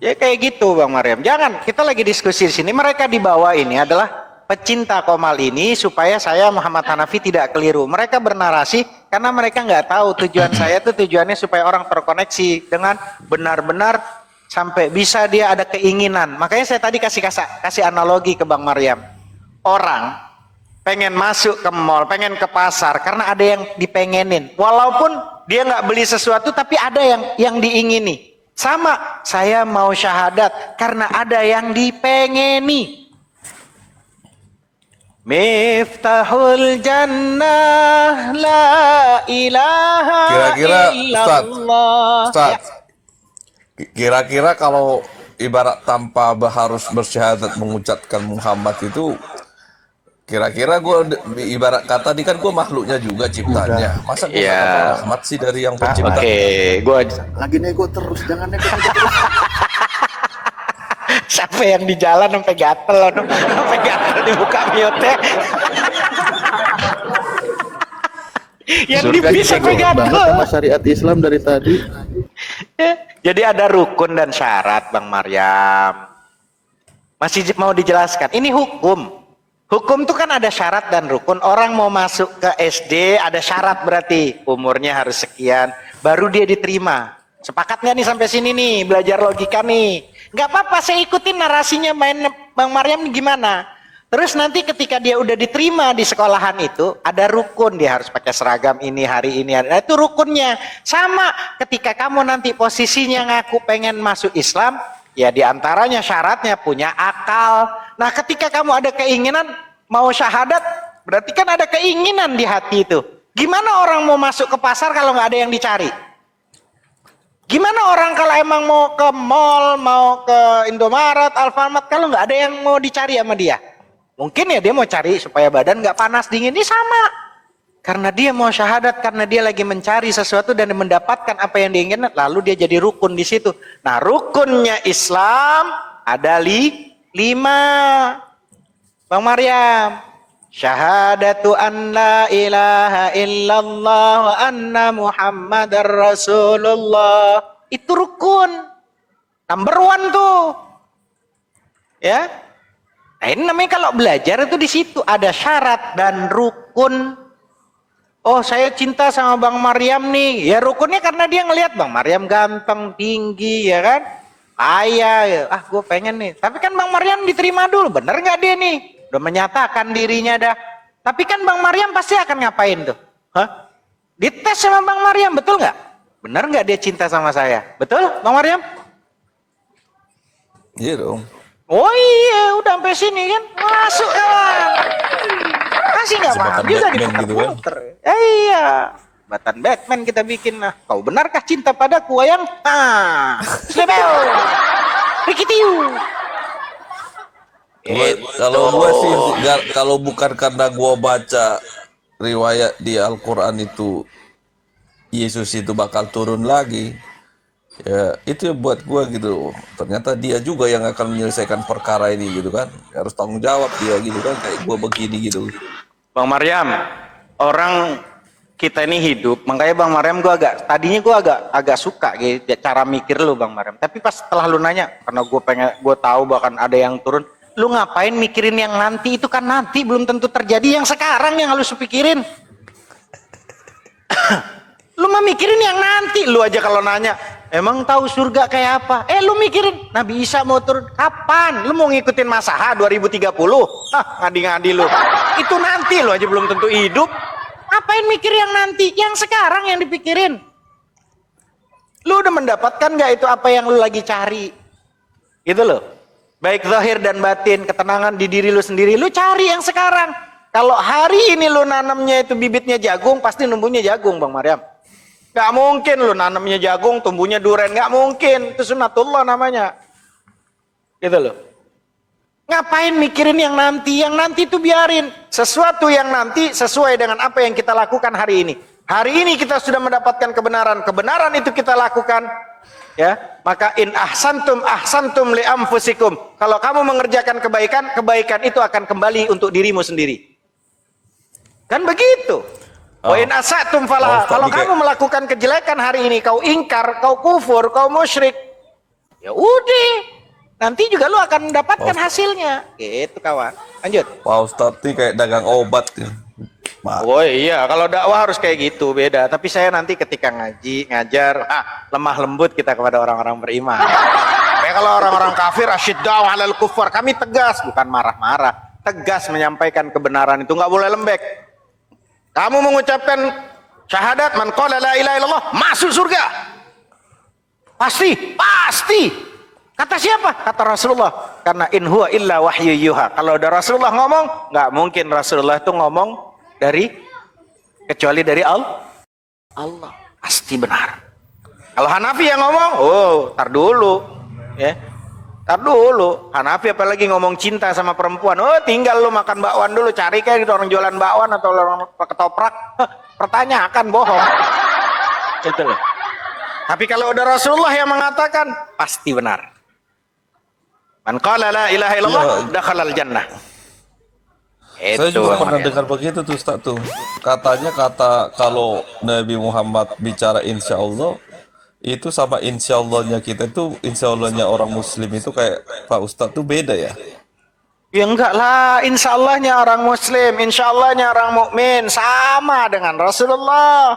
Ya kayak gitu Bang Maryam. Jangan, kita lagi diskusi di sini. Mereka di bawah ini adalah pecinta Komal ini supaya saya Muhammad Hanafi tidak keliru. Mereka bernarasi karena mereka nggak tahu tujuan saya itu tujuannya supaya orang terkoneksi dengan benar-benar sampai bisa dia ada keinginan. Makanya saya tadi kasih analogi ke Bang Maryam. Orang pengen masuk ke mall, pengen ke pasar karena ada yang dipengenin. Walaupun dia nggak beli sesuatu tapi ada yang diingini. Sama, saya mau syahadat karena ada yang dipengeni. Miftahul jannah la ilaha Kira-kira, illallah. Ustaz, kira-kira kalau ibarat tanpa harus bersyahadat mengucapkan Muhammad itu, kira-kira gue ibarat kata di kan gue makhluknya juga ciptanya. Masa gue Iya. kata Muhammad sih dari yang pencipta? Gua Lagi nego terus, jangan nego terus. sampai yang di jalan sampai gatel, sampai gatel dibuka mute. Yang di Surga bis sampai disegel Banget gatel. sama syariat Islam dari tadi. Jadi ada rukun dan syarat Bang Maryam. Masih mau dijelaskan. Ini hukum. Hukum itu kan ada syarat dan rukun. Orang mau masuk ke SD ada syarat berarti umurnya harus sekian, baru dia diterima. Sepakat nggak nih sampai sini nih belajar logika nih? Nggak apa-apa, saya ikutin narasinya main Bang Maryam nih gimana. Terus nanti ketika dia udah diterima di sekolahan itu ada rukun, dia harus pakai seragam ini hari ini. Nah, itu rukunnya. Sama ketika kamu nanti posisinya ngaku pengen masuk Islam, ya diantaranya syaratnya punya akal. Nah ketika kamu ada keinginan mau syahadat, berarti kan ada keinginan di hati itu. Gimana orang mau masuk ke pasar kalau nggak ada yang dicari? Gimana orang kalau emang mau ke mall, mau ke Indomaret, Alfamart, kalau nggak ada yang mau dicari sama dia? Mungkin ya dia mau cari supaya badan nggak panas dingin. Ini sama. Karena dia mau syahadat, karena dia lagi mencari sesuatu dan mendapatkan apa yang diinginkan, lalu dia jadi rukun di situ. Nah rukunnya Islam ada 5. Bang Maryam, syahadatu an la ilaha illallah wa anna muhammadar rasulullah. Itu rukun. Number 1 tuh. Ya. Nah, ini namanya kalau belajar itu di situ ada syarat dan rukun. Oh, saya cinta sama Bang Maryam nih. Ya rukunnya karena dia ngelihat Bang Maryam ganteng, tinggi, ya kan? Kaya, ya. Gue pengen nih. Tapi kan Bang Maryam diterima dulu, bener nggak dia nih? Udah menyatakan dirinya dah. Tapi kan Bang Maryam pasti akan ngapain tuh? Hah? Dites sama Bang Maryam, betul nggak? Bener nggak dia cinta sama saya? Betul, Bang Maryam? Iya dong. Oh iya, udah sampai sini kan, masuk kawan. Masih nggak Jembatan paham juga Batman gitu kan. diputer-puter. Iya, jembatan Batman kita bikin lah. Kau benarkah cinta padaku, Wayang? Slebel, Rikitiu. Kalau gue sih kalau bukan karena gue baca riwayat di Al-Quran itu Yesus itu bakal turun lagi, ya itu yang buat gue gitu. Ternyata dia juga yang akan menyelesaikan perkara ini gitu kan, harus tanggung jawab dia gitu kan, kayak gue begini gitu. Bang Maryam, orang kita ini hidup, makanya Bang Maryam tadinya gue agak suka gitu, cara mikir lu Bang Maryam. Tapi pas setelah lu nanya, karena gue tahu bahkan ada yang turun, lu ngapain mikirin yang nanti, itu kan nanti belum tentu terjadi, yang sekarang yang harus pikirin. Lu mah mikirin yang nanti, lu aja kalau nanya, emang tahu surga kayak apa? Lu mikirin Nabi Isa mau turun kapan? Lu mau ngikutin Masaha 2030? Ngadi-ngadi lu. Itu nanti lu aja belum tentu hidup. Ngapain mikir yang nanti? Yang sekarang yang dipikirin. Lu udah mendapatkan gak itu apa yang lu lagi cari? Gitu loh. Baik zahir dan batin, ketenangan di diri lu sendiri, lu cari yang sekarang. Kalau hari ini lu nanamnya itu bibitnya jagung, pasti numbuhnya jagung Bang Maryam. Gak mungkin lu nanamnya jagung, tumbuhnya duren. Gak mungkin. Itu sunatullah namanya. Gitu loh. Ngapain mikirin yang nanti? Yang nanti itu biarin. Sesuatu yang nanti sesuai dengan apa yang kita lakukan hari ini. Hari ini kita sudah mendapatkan kebenaran. Kebenaran itu kita lakukan. Ya, maka in ahsantum li anfusikum. Kalau kamu mengerjakan kebaikan, kebaikan itu akan kembali untuk dirimu sendiri. Kan begitu. Wa in asatum falaha. Kalau kamu melakukan kejelekan hari ini, kau ingkar, kau kufur, kau musyrik, ya udah, nanti juga lu akan mendapatkan hasilnya. Gitu kawan. Lanjut. Pak Ustadz ini kayak dagang obat ya. Oh iya, kalau dakwah harus kayak gitu, beda. Tapi saya nanti ketika ngaji, ngajar, lemah lembut kita kepada orang-orang beriman. Kayak kalau orang-orang kafir, asyiddau 'alal kufar, kami tegas, bukan marah-marah. Tegas menyampaikan kebenaran itu, nggak boleh lembek. Kamu mengucapkan syahadat, man qala la ilaha illallah, masuk surga. Pasti, pasti. Kata siapa? Kata Rasulullah. Karena in huwa illa wahyu yuha. Kalau ada Rasulullah ngomong, nggak mungkin Rasulullah itu ngomong kecuali dari Allah. Pasti benar. Kalau Hanafi yang ngomong, tar dulu, ya, tar dulu. Hanafi apalagi ngomong cinta sama perempuan, tinggal lu makan bakwan dulu, cari kayak gitu orang jualan bakwan atau orang ketoprak, pertanyaan bohong. Itu loh. Tapi kalau udah Rasulullah yang mengatakan, pasti benar. Man qala la ilaha illallah dakhalal jannah. Saya juga pernah dengar begitu tuh Ustaz tuh. Katanya kalau Nabi Muhammad bicara insya Allah, itu sama insya Allahnya kita tuh, insya Allahnya orang Muslim itu kayak Pak Ustadz tuh beda ya? Ya enggak lah, insya Allahnya orang Muslim, insya Allahnya orang mukmin sama dengan Rasulullah.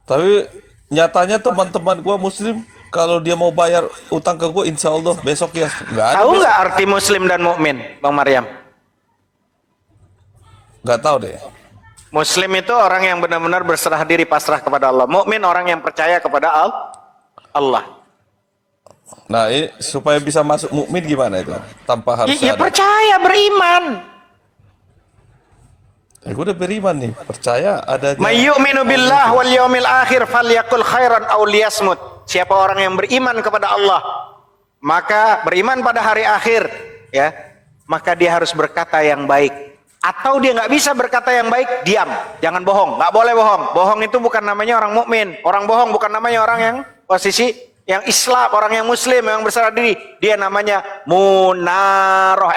Tapi nyatanya teman-teman gua Muslim, kalau dia mau bayar utang ke gua, insya Allah besok ya. Tahu nggak arti Muslim dan mukmin, Bang Maryam? Nggak tahu deh. Muslim itu orang yang benar-benar berserah diri pasrah kepada Allah. Mukmin orang yang percaya kepada Allah. Nah, supaya bisa masuk mukmin gimana itu? Tanpa harus Ya percaya, beriman. Gue udah beriman nih, percaya ada. May yu'minu billah wal yaumil akhir falyakul khairan aw liyasmut. Siapa orang yang beriman kepada Allah, maka beriman pada hari akhir, ya, maka dia harus berkata yang baik. Atau dia nggak bisa berkata yang baik, diam, jangan bohong, nggak boleh bohong. Bohong itu bukan namanya orang mukmin. Orang bohong bukan namanya orang yang posisi yang Islam, orang yang Muslim, yang berserah diri. Dia namanya munaroh,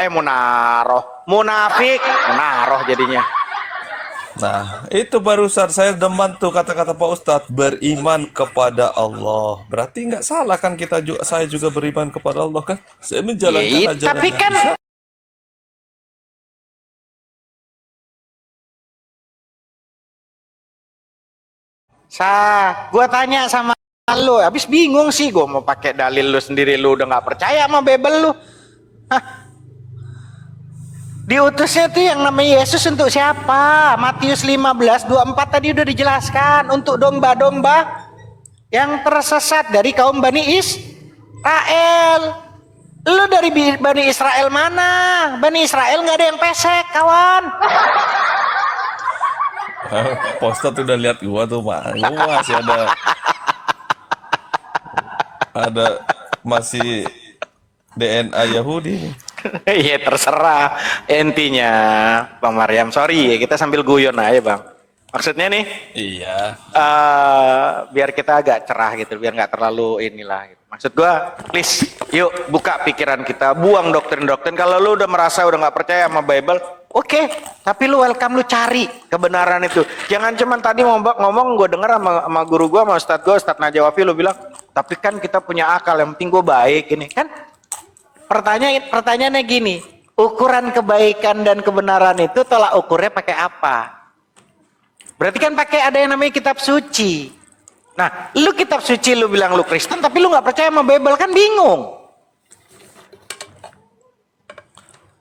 munafik, munaroh jadinya. Nah, itu barusan saya demen tuh kata-kata Pak Ustadz, beriman kepada Allah. Berarti nggak salah kan saya juga beriman kepada Allah kan? Saya menjalankan ajaran. Tapi kan gua tanya sama lu, habis bingung sih, gua mau pakai dalil lu sendiri, lu udah nggak percaya sama Bible lu. Diutusnya tuh yang namanya Yesus untuk siapa? Matius 15:24 tadi udah dijelaskan, untuk domba-domba yang tersesat dari kaum Bani Israel. Lu dari Bani Israel mana? Bani Israel nggak ada yang pesek, kawan. Pak Ustadz udah lihat gua tuh, Pak. Gua masih masih DNA Yahudi nih. Iya terserah. Intinya Bang Maryam, sorry ya, kita sambil guyon aja Bang. Maksudnya nih, Iya. biar kita agak cerah gitu, biar nggak terlalu inilah gitu. Maksud gua, please, yuk buka pikiran kita, buang doktrin-doktrin. Kalau lu udah merasa udah nggak percaya sama Bible, oke, tapi lu welcome, lu cari kebenaran itu. Jangan cuman tadi ngomong, gue denger sama guru gue, sama Ustadz Najawafi, lu bilang, tapi kan kita punya akal, yang penting gue baik ini. Kan pertanyaannya gini, ukuran kebaikan dan kebenaran itu tolak ukurnya pakai apa? Berarti kan pakai ada yang namanya kitab suci. Nah, lu kitab suci lu bilang lu Kristen, tapi lu nggak percaya sama Bible, kan bingung.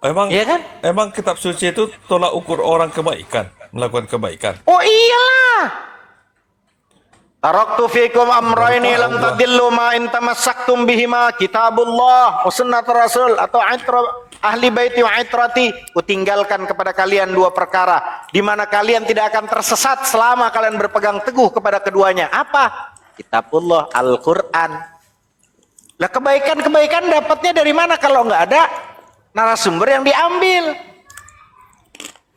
Emang, Iya kan? emang kitab suci itu tolak ukur orang kebaikan, melakukan kebaikan. Oh iyalah. Taraktu fikum amrayni lam tadillu ma in tamassaktum bihima, kitabullah wa sunnat rasul atau ahli baiti wa itrati. Kutinggalkan kepada kalian dua perkara di mana kalian tidak akan tersesat selama kalian berpegang teguh kepada keduanya. Apa? Kitabullah, Al-Qur'an. Lah kebaikan-kebaikan dapatnya dari mana kalau nggak ada narasumber yang diambil.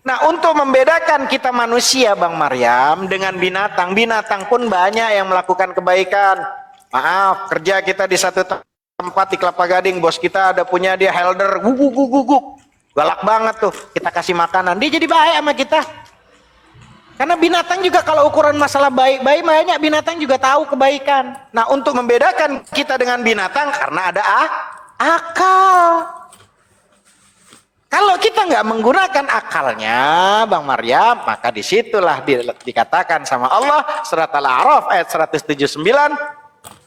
Nah, untuk membedakan kita manusia, Bang Maryam, dengan binatang, binatang pun banyak yang melakukan kebaikan. Maaf, kerja kita di satu tempat di Kelapa Gading, bos kita ada punya dia helder, guguk guguk guguk, galak banget tuh. Kita kasih makanan, dia jadi baik sama kita. Karena binatang juga kalau ukuran masalah baik banyak binatang juga tahu kebaikan. Nah, untuk membedakan kita dengan binatang karena ada akal. Kalau kita nggak menggunakan akalnya, Bang Maryam, maka disitulah dikatakan sama Allah surat Al-A'raf ayat 179,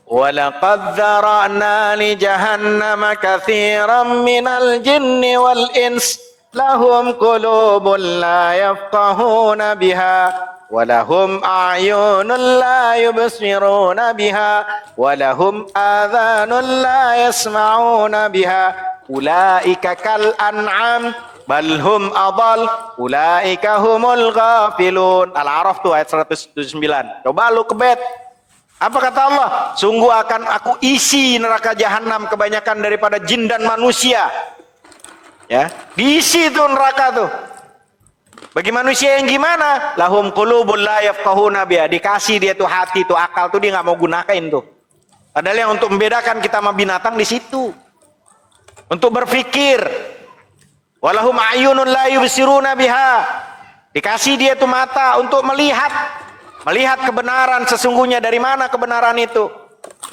وَلَقَدْ ذَرَأْنَا لِجَهَنَّمَ كَثِيرًا مِنَ الْجِنِّ وَالْإِنسِ لَهُمْ قُلُوبٌ لَا يَفْقَهُونَ بِهَا وَلَهُمْ أَعْيُنٌ لَا يُبْصِرُونَ بِهَا وَلَهُمْ آذَانٌ لَا يَسْمَعُونَ بِهَا ulaika kal an'am bal hum adal ulaika humul ghafilun. Al-A'raf tuh ayat 179. Coba lu kebet. Apa kata Allah? Sungguh akan aku isi neraka jahanam kebanyakan daripada jin dan manusia. Ya, diisi tuh neraka tuh. Bagi manusia yang gimana? Lahum qulubul la yafqahuna biha. Dikasih dia tuh hati tuh akal tuh dia nggak mau gunain tuh. Padahal yang untuk membedakan kita sama binatang di situ. Untuk berpikir, walahum ayunun la yubsiruna biha, dikasih dia tuh mata untuk melihat kebenaran sesungguhnya. Dari mana kebenaran itu?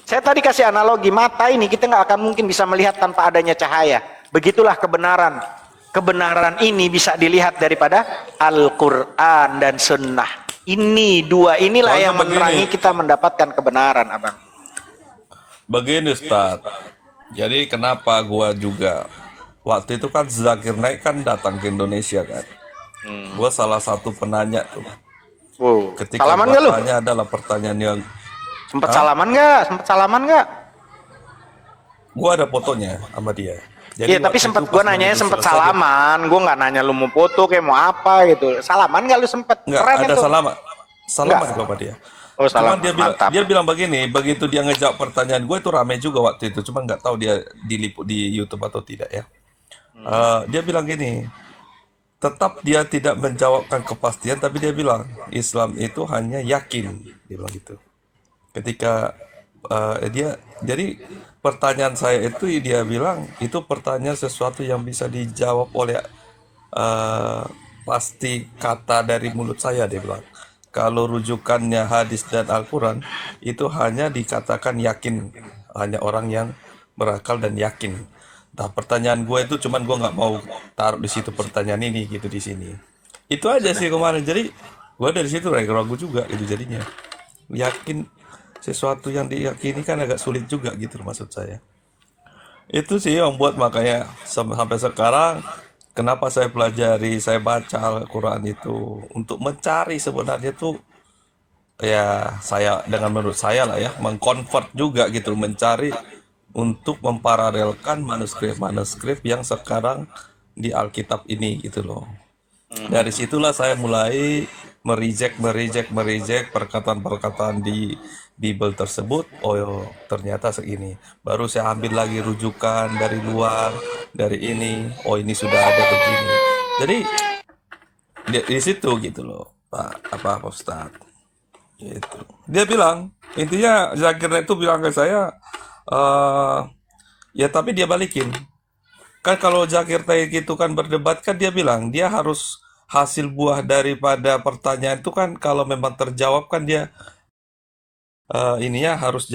Saya tadi kasih analogi, mata ini kita nggak akan mungkin bisa melihat tanpa adanya cahaya. Begitulah kebenaran. Kebenaran ini bisa dilihat daripada Al-Quran dan Sunnah. Ini dua inilah yang menerangi kita mendapatkan kebenaran, abang. Begini Ustaz, jadi kenapa gua juga waktu itu kan Zakir Naik kan datang ke Indonesia kan. Gua salah satu penanya tuh. Wow. Ketika Salaman gua nggak lu? tanya adalah pertanyaan yang Sempet salaman nggak? gua ada fotonya sama dia. Iya, tapi waktu sempat itu gua pas nanya begitu sempet selesai salaman. Gua nggak nanya lu mau foto kayak mau apa gitu. Salaman nggak lu sempet? Enggak, Keren ada itu. salaman Enggak. gua sama dia. Oh, Cuman salaman. dia Mantap. bilang begini, begitu dia ngejawab pertanyaan gue itu rame juga waktu itu, cuma nggak tahu dia diliput di YouTube atau tidak ya. Dia bilang gini, tetap dia tidak menjawabkan kepastian, tapi dia bilang Islam itu hanya yakin, dia bilang gitu. Ketika jadi pertanyaan saya itu dia bilang itu pertanyaan sesuatu yang bisa dijawab oleh pasti kata dari mulut saya, dia bilang. Kalau rujukannya hadis dan Al-Quran itu hanya dikatakan yakin, hanya orang yang berakal dan yakin. Nah, pertanyaan gue itu cuman gue nggak mau taruh di situ pertanyaan ini gitu di sini. Itu aja sih kemarin. Jadi gue dari situ ragu-ragu juga itu jadinya. Yakin sesuatu yang diyakini kan agak sulit juga gitu maksud saya. Itu sih yang buat makanya sampai sekarang kenapa saya pelajari, saya baca Al-Quran itu untuk mencari sebenarnya tuh ya saya dengan menurut saya lah ya mengkonvert juga gitu, mencari untuk memparalelkan manuskrip yang sekarang di Alkitab ini gitu loh. Dari situlah saya mulai mereject perkataan-perkataan di Bible tersebut. Oh ternyata segini. Baru saya ambil lagi rujukan dari luar, dari ini. Oh ini sudah ada begini. Jadi di situ gitu loh, Pak Ustaz. Gitu. Dia bilang intinya Zakir itu bilang ke saya, ya tapi dia balikin. Kan kalau Zakir Naik itu kan berdebat kan dia bilang dia harus hasil buah daripada pertanyaan itu kan kalau memang terjawab kan dia ininya harus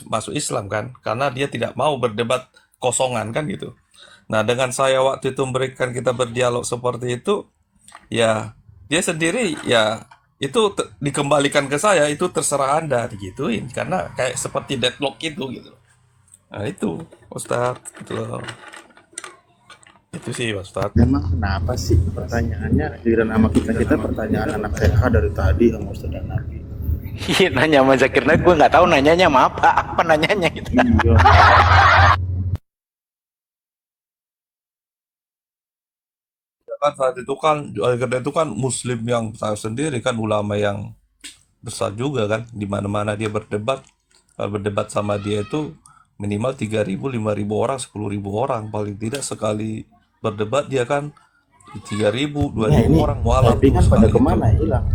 masuk Islam kan karena dia tidak mau berdebat kosongan kan gitu. Nah dengan saya waktu itu memberikan kita berdialog seperti itu ya dia sendiri ya itu dikembalikan ke saya itu terserah Anda digituin karena kayak seperti deadlock itu gitu. Nah itu Ustadz gitu loh. Itu sih Ustadz. Memang kenapa sih pertanyaannya giliran sama kita pertanyaan anak TK dari tadi sama Ustadz dan Nabi. Iya, nanya sama Zakir Naik, gue nggak tahu nanyanya sama apa nanyanya gitu. Iya. Kan saat itu kan Al-Qaeda itu kan Muslim yang tahu sendiri kan ulama yang besar juga kan di mana-mana dia berdebat. Kalau berdebat sama dia itu minimal 3.000, 5.000 orang, 10.000 orang paling tidak sekali berdebat dia kan 3.000, 2.000 Nah, ini orang mualaf tapi kan tuh pada sekali itu. kemana hilang.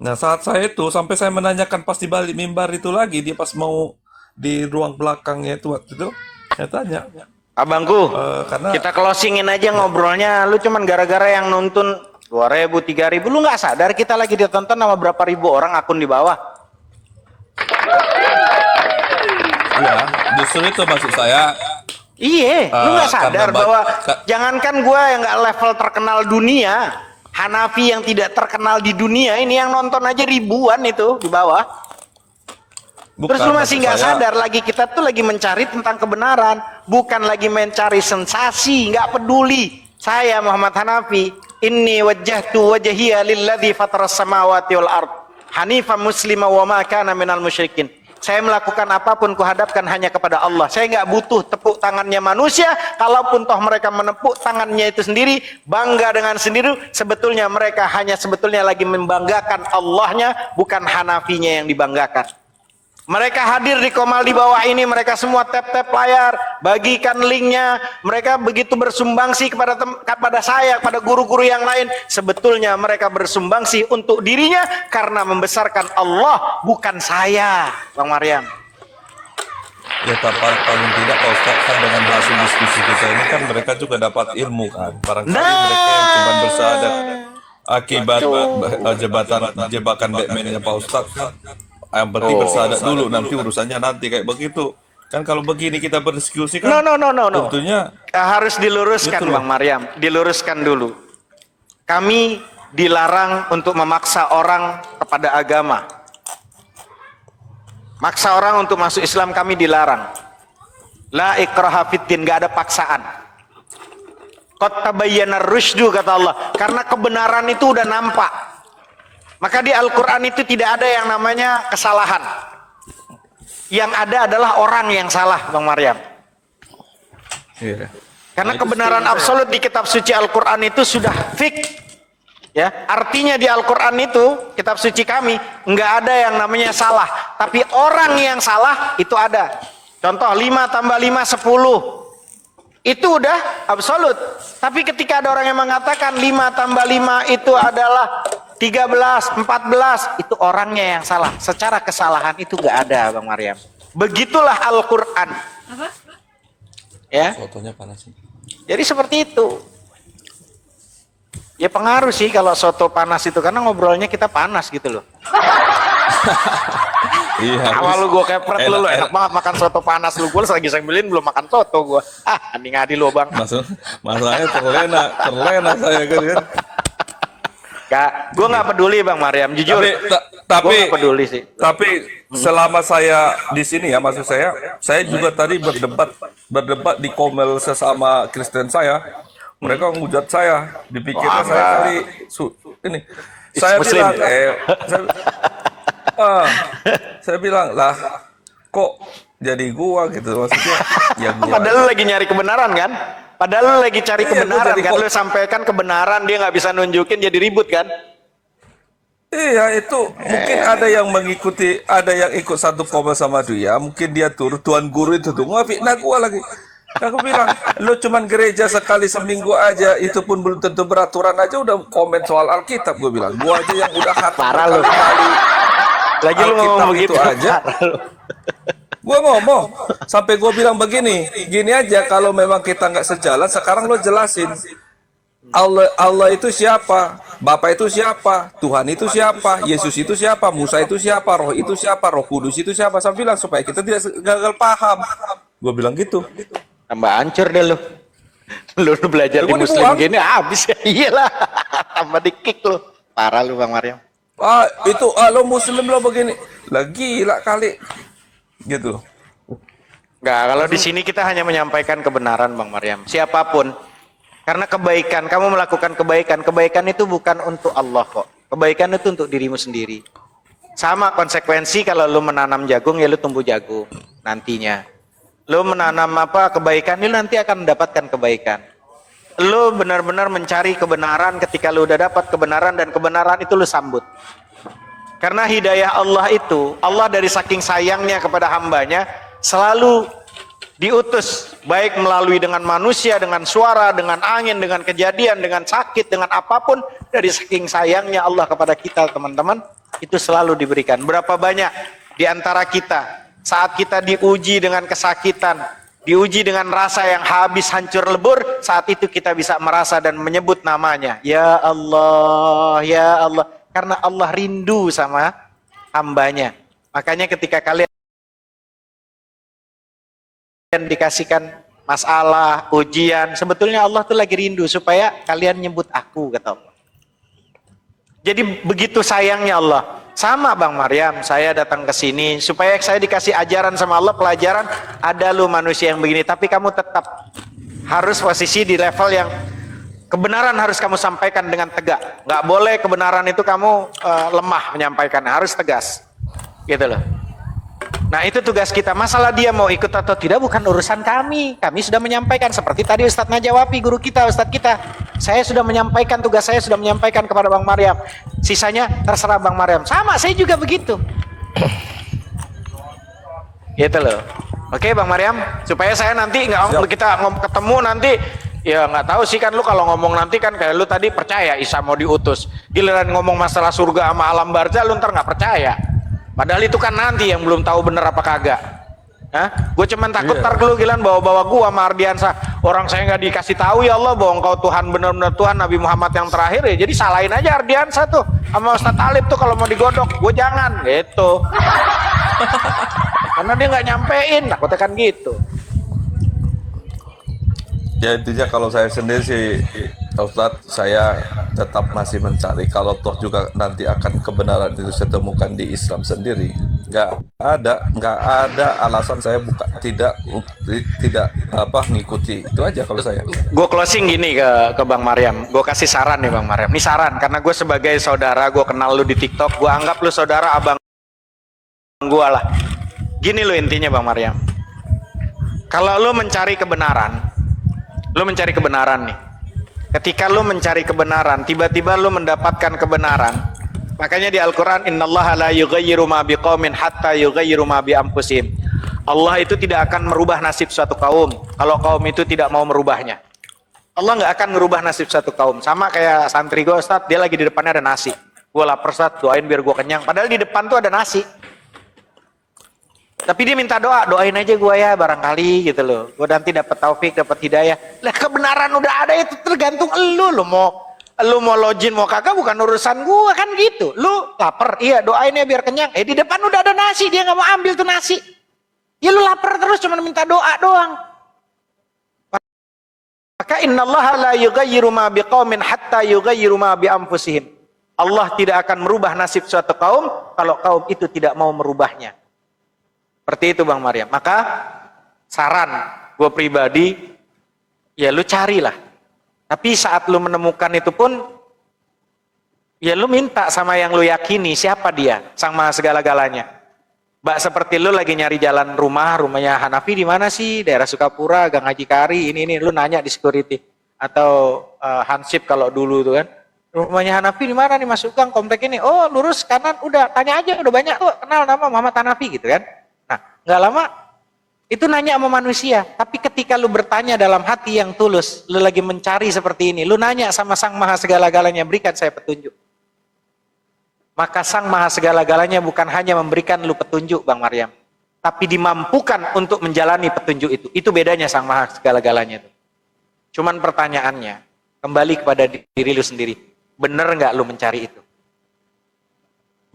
Nah saat saya itu sampai saya menanyakan pas di balik mimbar itu lagi, dia pas mau di ruang belakangnya itu waktu itu saya tanya, Abangku, karena kita closingin aja ngobrolnya. Lu cuman gara-gara yang nonton 2.000, 3.000, lu nggak sadar kita lagi ditonton sama berapa ribu orang akun di bawah. ya justru itu maksud saya. Iya, lu nggak sadar karena bahwa jangankan gua yang nggak level terkenal dunia, Hanafi yang tidak terkenal di dunia ini yang nonton aja ribuan itu di bawah. Bukan, Terus lu masih maksud nggak saya, sadar lagi kita tuh lagi mencari tentang kebenaran, bukan lagi mencari sensasi, nggak peduli. Saya Muhammad Hanafi, inni wajjahtu wajhiya lilladzi fataras samawati wal ard, hanifan muslima wa ma kana minal musyrikin. Saya melakukan apapun kuhadapkan hanya kepada Allah. Saya nggak butuh tepuk tangannya manusia. Kalaupun toh mereka menepuk tangannya itu sendiri, bangga dengan sendiri, sebetulnya mereka hanya sebetulnya lagi membanggakan Allahnya, bukan Hanafinya yang dibanggakan. Mereka hadir di Komal di bawah ini, mereka semua tap-tap layar, bagikan linknya. Mereka begitu bersumbangsi kepada saya, kepada guru-guru yang lain. Sebetulnya mereka bersumbangsi untuk dirinya karena membesarkan Allah, bukan saya, Bang Maryam. ya paling tidak Pak Ustadz kan dengan hasil diskusi kita ini kan mereka juga dapat ilmu kan. Barangkali mereka yang cuma bersahadat akibat jebakan Batman-nya Pak Ustadz kan. Yang penting bersahadat dulu, nanti urusannya nanti kayak begitu. Kan kalau begini kita berdiskusi kan No. tentunya Harus diluruskan, Gitu loh. Bang Maryam. Diluruskan dulu. Kami dilarang untuk memaksa orang kepada agama. Maksa orang untuk masuk Islam kami dilarang. La ikraha fiddin, gak ada paksaan. Qad tabayyana ar-rusydu, kata Allah. Karena kebenaran itu udah nampak. Maka di Al-Quran itu tidak ada yang namanya kesalahan. Yang ada adalah orang yang salah, Bang Maryam. iya. Karena Nah, itu kebenaran setuju absolut di kitab suci Al-Quran itu sudah fix. Ya, artinya di Al-Quran itu, kitab suci kami, nggak ada yang namanya salah. Tapi orang yang salah itu ada. Contoh 5 tambah 5 10. Itu udah absolut. Tapi ketika ada orang yang mengatakan 5 tambah 5 itu adalah 13, 14, itu orangnya yang salah. Secara kesalahan itu nggak ada, Bang Maryam. Begitulah Al-Quran. Ya. Fotonya panas sih. Jadi seperti itu. Ya pengaruh sih kalau soto panas itu, karena ngobrolnya kita panas gitu loh. Iya. Awal lu gue kepret lu enak banget makan soto panas lu. Gue lagi sambilin belum makan soto gue. Andi-ngadi lu bang. Masalahnya terlena saya kan. Gue nggak peduli Bang Maryam, jujur. Tapi gue nggak peduli sih. Tapi selama saya di sini ya, maksud saya juga tadi berdebat di Komel sesama Kristen saya. Mereka menghujat saya, dipikirnya saya kali ini. Saya Muslim. bilang, saya bilang lah, kok jadi gua gitu maksudnya? Ya gua. Padahal lu lagi nyari kebenaran kan? Padahal lu lagi cari Iya, kebenaran jadi kan? Lu sampaikan kebenaran, dia nggak bisa nunjukin, jadi ribut kan? Iya itu mungkin ada yang mengikuti, ada yang ikut satu Komel sama dia, mungkin dia tuan guru itu tuh fitnah gua lagi. Aku bilang, lu cuman gereja sekali seminggu aja, itu pun belum tentu beraturan aja udah komen soal Alkitab. Gue bilang, gua aja yang udah khatam Parah lu. berkali-kali Lagi lu ngomong Alkitab begitu itu aja. Gua ngomong, sampai gua bilang gini aja, kalau memang kita nggak sejalan, sekarang lo jelasin. Allah itu siapa? Bapak itu siapa? Tuhan itu siapa? Yesus itu siapa? Musa itu siapa? Roh itu siapa? Roh Kudus itu siapa? Saya bilang supaya kita tidak gagal paham. Gue bilang gitu. Tambah hancur deh lu. Lu belajar di Gua Muslim dibuang. gini habis ya. Iyalah. Tambah di kick lu. Parah lu Bang Maryam. Itu lo Muslim lo begini. Lagi gila kali. Gitu. Enggak, kalau di sini kita hanya menyampaikan kebenaran Bang Maryam. Siapapun. Karena kebaikan, kamu melakukan kebaikan itu bukan untuk Allah kok. Kebaikan itu untuk dirimu sendiri. Sama konsekuensi kalau lu menanam jagung ya lu tumbuh jagung nantinya. Lu menanam kebaikan, lu nanti akan mendapatkan kebaikan. Lu benar-benar mencari kebenaran, ketika lu udah dapat kebenaran dan kebenaran itu lu sambut. Karena hidayah Allah itu, Allah dari saking sayangnya kepada hambanya selalu diutus, baik melalui dengan manusia, dengan suara, dengan angin, dengan kejadian, dengan sakit, dengan apapun. Dari saking sayangnya Allah kepada kita, teman-teman, itu selalu diberikan. Berapa banyak di antara kita saat kita diuji dengan kesakitan, diuji dengan rasa yang habis hancur lebur, saat itu kita bisa merasa dan menyebut namanya, ya Allah, ya Allah, karena Allah rindu sama hambanya. Makanya ketika kalian dikasihkan masalah, ujian, sebetulnya Allah tuh lagi rindu supaya kalian nyebut aku, kata Allah. Jadi begitu sayangnya Allah. Sama Bang Maryam, saya datang ke sini supaya saya dikasih ajaran sama Allah, pelajaran, ada lu manusia yang begini, tapi kamu tetap harus posisi di level yang kebenaran harus kamu sampaikan dengan tegak. Nggak boleh kebenaran itu kamu lemah menyampaikan, harus tegas. Gitu loh. Nah itu tugas kita. Masalah dia mau ikut atau tidak bukan urusan kami. Kami sudah menyampaikan. Seperti tadi Ustadz Najawapi, guru kita, Ustadz kita. Saya sudah menyampaikan, tugas saya sudah menyampaikan kepada Bang Maryam. Sisanya terserah Bang Maryam. Sama, saya juga begitu. Gitu loh. Oke Bang Maryam. Supaya saya nanti kita ketemu nanti. Ya nggak tahu sih kan, lu kalau ngomong nanti kan kayak lu tadi percaya Isa mau diutus. Giliran ngomong masalah surga sama alam barzah lu ntar nggak percaya. Padahal itu kan nanti yang belum tahu bener apa kagak. Gue cuman takut ntar lu Gilan bawa-bawa gua sama Ardiansa. Orang saya nggak dikasih tahu ya Allah bahwa engkau Tuhan, bener-bener Tuhan, Nabi Muhammad yang terakhir ya. Jadi salahin aja Ardiansa tuh sama Ustadz Talib tuh kalau mau digodok. Gue jangan gitu. Karena dia nggak nyampein, takutnya kan gitu. Ya intinya kalau saya sendiri sih Ustadz, saya tetap masih mencari. Kalau toh juga nanti akan kebenaran itu saya temukan di Islam sendiri, nggak ada alasan saya tidak ngikuti itu aja kalau saya. Gue closing gini ke Bang Maryam. Gue kasih saran nih Bang Maryam. Ini saran karena gue sebagai saudara, gue kenal lu di TikTok, gue anggap lu saudara abang gue lah. Gini lu intinya Bang Maryam. Kalau lu mencari kebenaran, nih. Ketika lu mencari kebenaran, tiba-tiba lu mendapatkan kebenaran. Makanya di Al-Quran, innallaha la yughayyiru ma biqaumin hatta yughayyiru ma bi anfusihim. Allah itu tidak akan merubah nasib suatu kaum kalau kaum itu tidak mau merubahnya. Allah nggak akan merubah nasib suatu kaum. Sama kayak santri gue Ustadz, dia lagi di depannya ada nasi. Gue lapar Ustadz, doain biar gue kenyang. Padahal di depan tuh ada nasi. Tapi dia minta doain aja gue ya barangkali gitu loh. Gue nanti dapat taufik, dapat hidayah. Lah kebenaran udah ada, itu tergantung lu mau login mau kagak bukan urusan gue kan gitu. Lu lapar, iya doain ya biar kenyang. Di depan udah ada nasi, dia nggak mau ambil tuh nasi. Ya lu lapar terus cuma minta doa doang. Maka innallaha la yughayyiru ma biqaumin hatta yughayyiru ma bi anfusihim. Allah tidak akan merubah nasib suatu kaum kalau kaum itu tidak mau merubahnya. Seperti itu Bang Maryam. Maka saran gue pribadi, ya lu carilah. Tapi saat lu menemukan itu pun, ya lu minta sama yang lu yakini siapa dia, Sang Maha Segala-galanya. Mbak seperti lu lagi nyari jalan rumahnya Hanafi di mana sih? Daerah Sukapura, Gang Haji Kari, ini lu nanya di security atau Hansip kalau dulu tuh kan. Rumahnya Hanafi di mana nih, masuk gang komplek ini. Oh, lurus kanan, udah tanya aja, udah banyak tuh kenal nama Muhammad Hanafi gitu kan. Nah, nggak lama itu nanya sama manusia. Tapi ketika lu bertanya dalam hati yang tulus, lu lagi mencari seperti ini, lu nanya sama Sang Maha Segala-galanya, berikan saya petunjuk. Maka Sang Maha Segala-galanya bukan hanya memberikan lu petunjuk Bang Maryam, tapi dimampukan untuk menjalani petunjuk itu. Itu bedanya Sang Maha Segala-galanya itu. Cuman pertanyaannya, kembali kepada diri lu sendiri. Bener nggak lu mencari itu?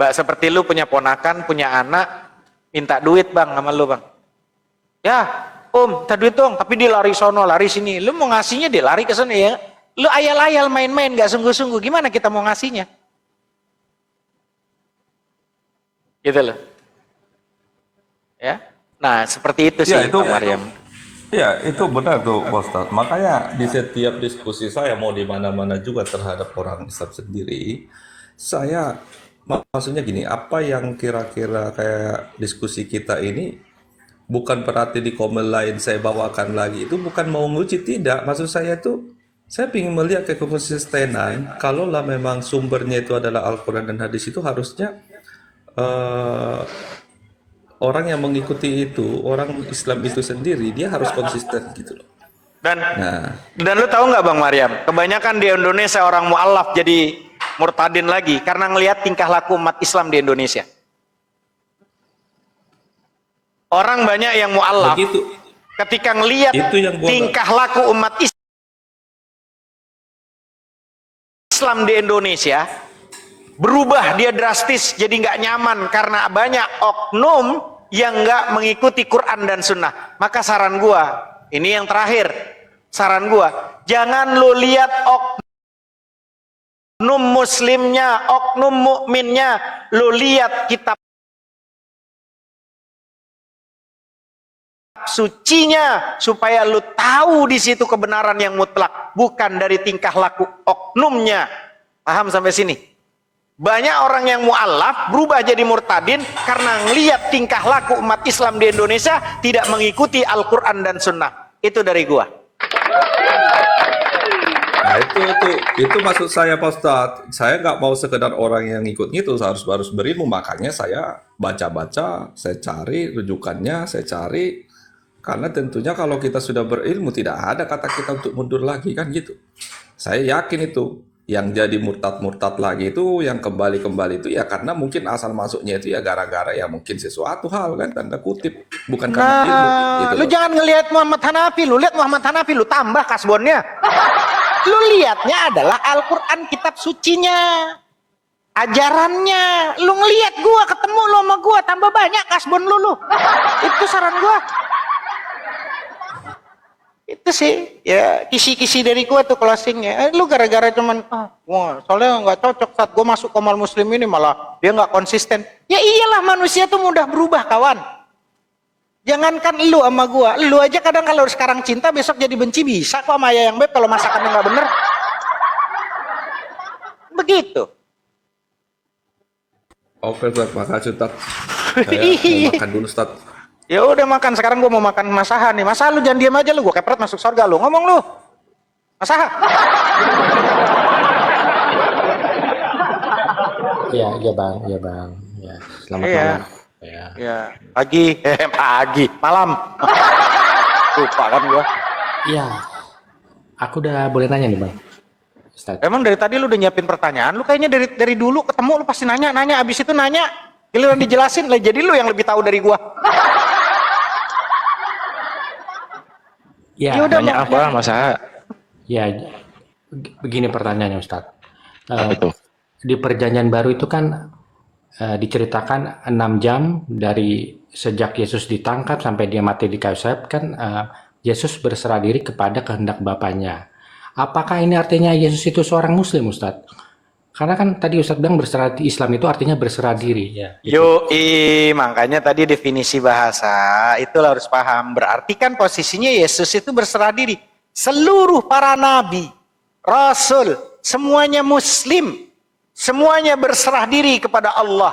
Mbak seperti lu punya ponakan, punya anak, minta duit Bang sama lu Bang. Ya, minta duit dong, tapi dia lari sono, lari sini. Lu mau ngasihnya dia lari ke sana ya. Lu ayal-ayal main-main gak sungguh-sungguh. Gimana kita mau ngasihnya? Gitu loh. Ya. Nah, seperti itu sih Bang Maryam. Ya, itu benar tuh Ustaz. Makanya di setiap diskusi saya mau di mana-mana juga terhadap orang Islam sendiri, saya maksudnya gini, apa yang kira-kira kayak diskusi kita ini bukan berarti di komen lain saya bawakan lagi, itu bukan mau nguji, tidak. Maksud saya itu saya ingin melihat kekonsistenan. Kalaulah memang sumbernya itu adalah Al-Quran dan hadis, itu harusnya eh, orang yang mengikuti itu, orang Islam itu sendiri, dia harus konsisten gitu loh. Dan Nah, lu tahu nggak Bang Maryam, kebanyakan di Indonesia orang mualaf jadi murtadin lagi karena ngelihat tingkah laku umat Islam di Indonesia. Orang banyak yang mualaf begitu. ketika ngelihat Itu yang gua tingkah laku umat Islam di Indonesia berubah, dia drastis jadi nggak nyaman karena banyak oknum yang nggak mengikuti Quran dan Sunnah. Maka saran gua, ini yang terakhir, saran gua, jangan lo lihat oknum muslimnya, oknum mukminnya, lo lihat kitab sucinya supaya lu tahu di situ kebenaran yang mutlak, bukan dari tingkah laku oknumnya. Paham sampai sini? Banyak orang yang mualaf berubah jadi murtadin karena ngelihat tingkah laku umat Islam di Indonesia tidak mengikuti Al-Quran dan Sunnah. Itu dari gua. Nah, itu maksud saya Pak Ustadz. Saya nggak mau sekedar orang yang ngikut itu, harus berilmu. Makanya saya baca-baca, saya cari rujukannya, saya cari. Karena tentunya kalau kita sudah berilmu, tidak ada kata kita untuk mundur lagi, kan gitu. Saya yakin itu. Yang jadi murtad-murtad lagi itu, yang kembali-kembali itu ya karena mungkin asal masuknya itu ya gara-gara ya mungkin sesuatu hal kan, tanda kutip. Bukan karena ilmu. Gitu Lu loh. jangan ngelihat Muhammad Hanafi, lu lihat Muhammad Hanafi, lu tambah kasbonnya. Lu lihatnya adalah Al-Quran, kitab sucinya, ajarannya. Lu ngelihat gua, ketemu lu sama gua, tambah banyak kasbon lu. Itu saran gua. Itu sih, ya kisi-kisi dari gua tuh closingnya. Lu gara-gara cuman, wah, soalnya nggak cocok saat gua masuk Komar Muslim ini malah dia nggak konsisten. Ya iyalah, manusia tuh mudah berubah, kawan. Jangankan lu sama gua, lu aja kadang kalau sekarang cinta besok jadi benci bisa kok sama Ayah yang Beb kalau masakannya nggak bener. Begitu. Oke Ustadz, makasih Ustadz. Saya mau makan dulu Ustadz. Ya udah makan, sekarang gua mau makan masaha nih. Masa lu jangan diam aja lu, gua kepret masuk surga lu. Ngomong lu. Masaha. Iya bang, ya. Selamat Iya. malam. Ya. Ya, pagi, malam. Lupa kan gua. Iya. Aku udah boleh nanya nih bang. Ustaz. Emang dari tadi lu udah nyiapin pertanyaan? Lu kayaknya dari dulu ketemu lu pasti nanya, abis itu nanya. Giliran dijelasin lah, jadi lu yang lebih tahu dari gua. Ya, Ya udah, Banyak apa masa? ya. Begini pertanyaannya Ustaz. Apa itu? Di Perjanjian Baru itu kan diceritakan 6 jam dari sejak Yesus ditangkap sampai dia mati di kayu salib kan Yesus berserah diri kepada kehendak Bapaknya. Apakah ini artinya Yesus itu seorang Muslim, Ustadz? Karena kan tadi Ustadz bilang berserah Islam itu artinya berserah diri. Ya, Yoi, makanya tadi definisi bahasa itu lo harus paham. Berarti kan posisinya Yesus itu berserah diri. Seluruh para nabi, rasul, semuanya muslim. Semuanya berserah diri kepada Allah.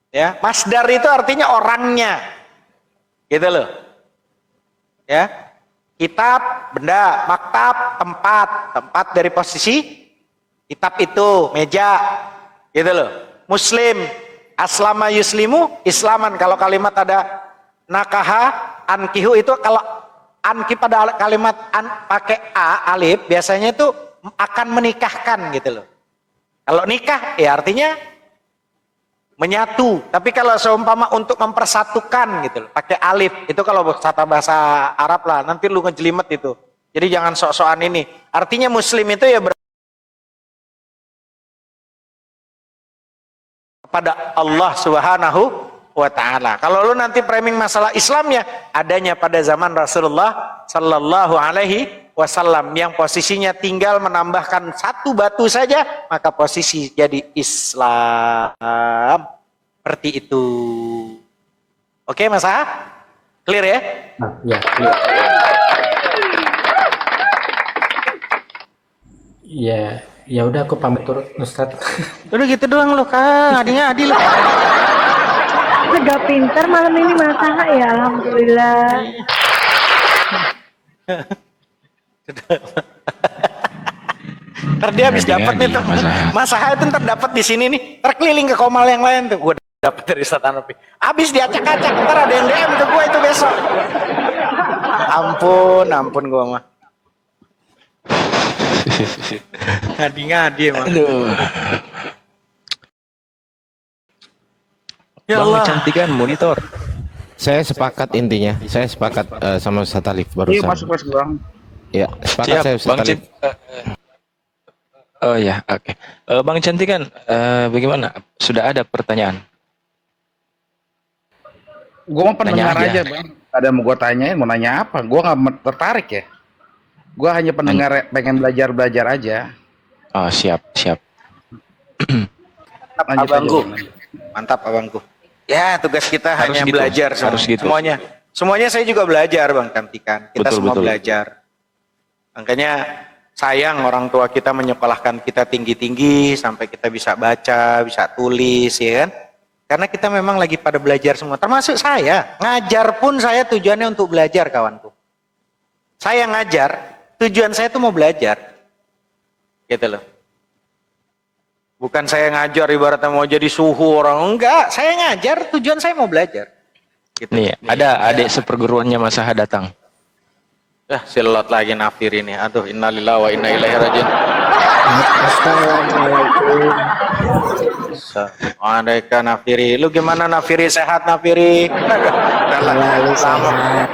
Ya, masdar itu artinya orangnya. Gitu loh. Ya. Kitab, benda, maktab, tempat dari posisi kitab itu, meja, gitu loh. Muslim, aslama yuslimu, islaman. Kalau kalimat ada nakaha, ankihu itu kalau anki pada kalimat pakai a, alif, biasanya itu akan menikahkan gitu loh. Kalau nikah, ya artinya menyatu. Tapi kalau seumpama untuk mempersatukan gitu loh, pakai alif. Itu kalau kata bahasa Arab lah, nanti lu ngejelimet itu. Jadi jangan sok-sokan ini. Artinya muslim itu ya kepada Allah Subhanahu wa ta'ala. Kalau lu nanti framing masalah Islamnya, adanya pada zaman Rasulullah Sallallahu Alaihi Wasallam yang posisinya tinggal menambahkan satu batu saja, maka posisi jadi Islam. Seperti itu. Oke, Mas A? Clear ya? ya. Ya, ya udah aku pamit turut Ustadz. Udah gitu doang lo, Kak. Adanya adil. Agak pintar malam ini masaha ya, alhamdulillah. Ntar dia habis dapat nih tuh. Mas Aha itu ntar dapat di sini nih. Terkeliling ke komal yang lain tuh. Gue dapat dari Ustaz Hanafi. Habis diacak-acak. Ntar ada yang DM ke gue itu besok. Ampun gue mah. Ngadi-ngadi emang. Aduh. Ya Bang Allah. kecantikan monitor. Saya sepakat intinya. Saya sepakat sama Ustaz Alif barusan. masuk Bang. Ya, sepakat Siap, saya Ustaz Bang Alif. Oh ya, oke. Bang Cantikan, bagaimana? Sudah ada pertanyaan? Gue mau pendengar Tanya aja. aja Bang. Ada yang mau gue tanyain, mau nanya apa? Gue nggak tertarik ya. Gue hanya pendengar, pengen belajar aja. Oh, siap. Lanjut Abangku. aja. Mantap abangku. Ya tugas kita Harus hanya gitu, belajar semua. harus gitu. Semuanya saya juga belajar Bang Cantikan. Kita Betul, semua betul. belajar. Makanya sayang orang tua kita menyekolahkan kita tinggi-tinggi sampai kita bisa baca, bisa tulis, ya kan? Karena kita memang lagi pada belajar semua. Termasuk saya. Ngajar pun saya tujuannya untuk belajar kawanku. Saya ngajar, tujuan saya tuh mau belajar. Gitu loh. Bukan saya ngajar ibaratnya mau jadi suhu orang. Enggak, saya ngajar tujuan saya mau belajar. Gitu. Nih, ada adik seperguruannya Mas Aha datang. Silat lagi Nafir ini. Aduh, innalillahi wa inna ilaihi rajiun. Assalamualaikum Nafiri. Lu gimana Nafiri? Sehat Nafiri?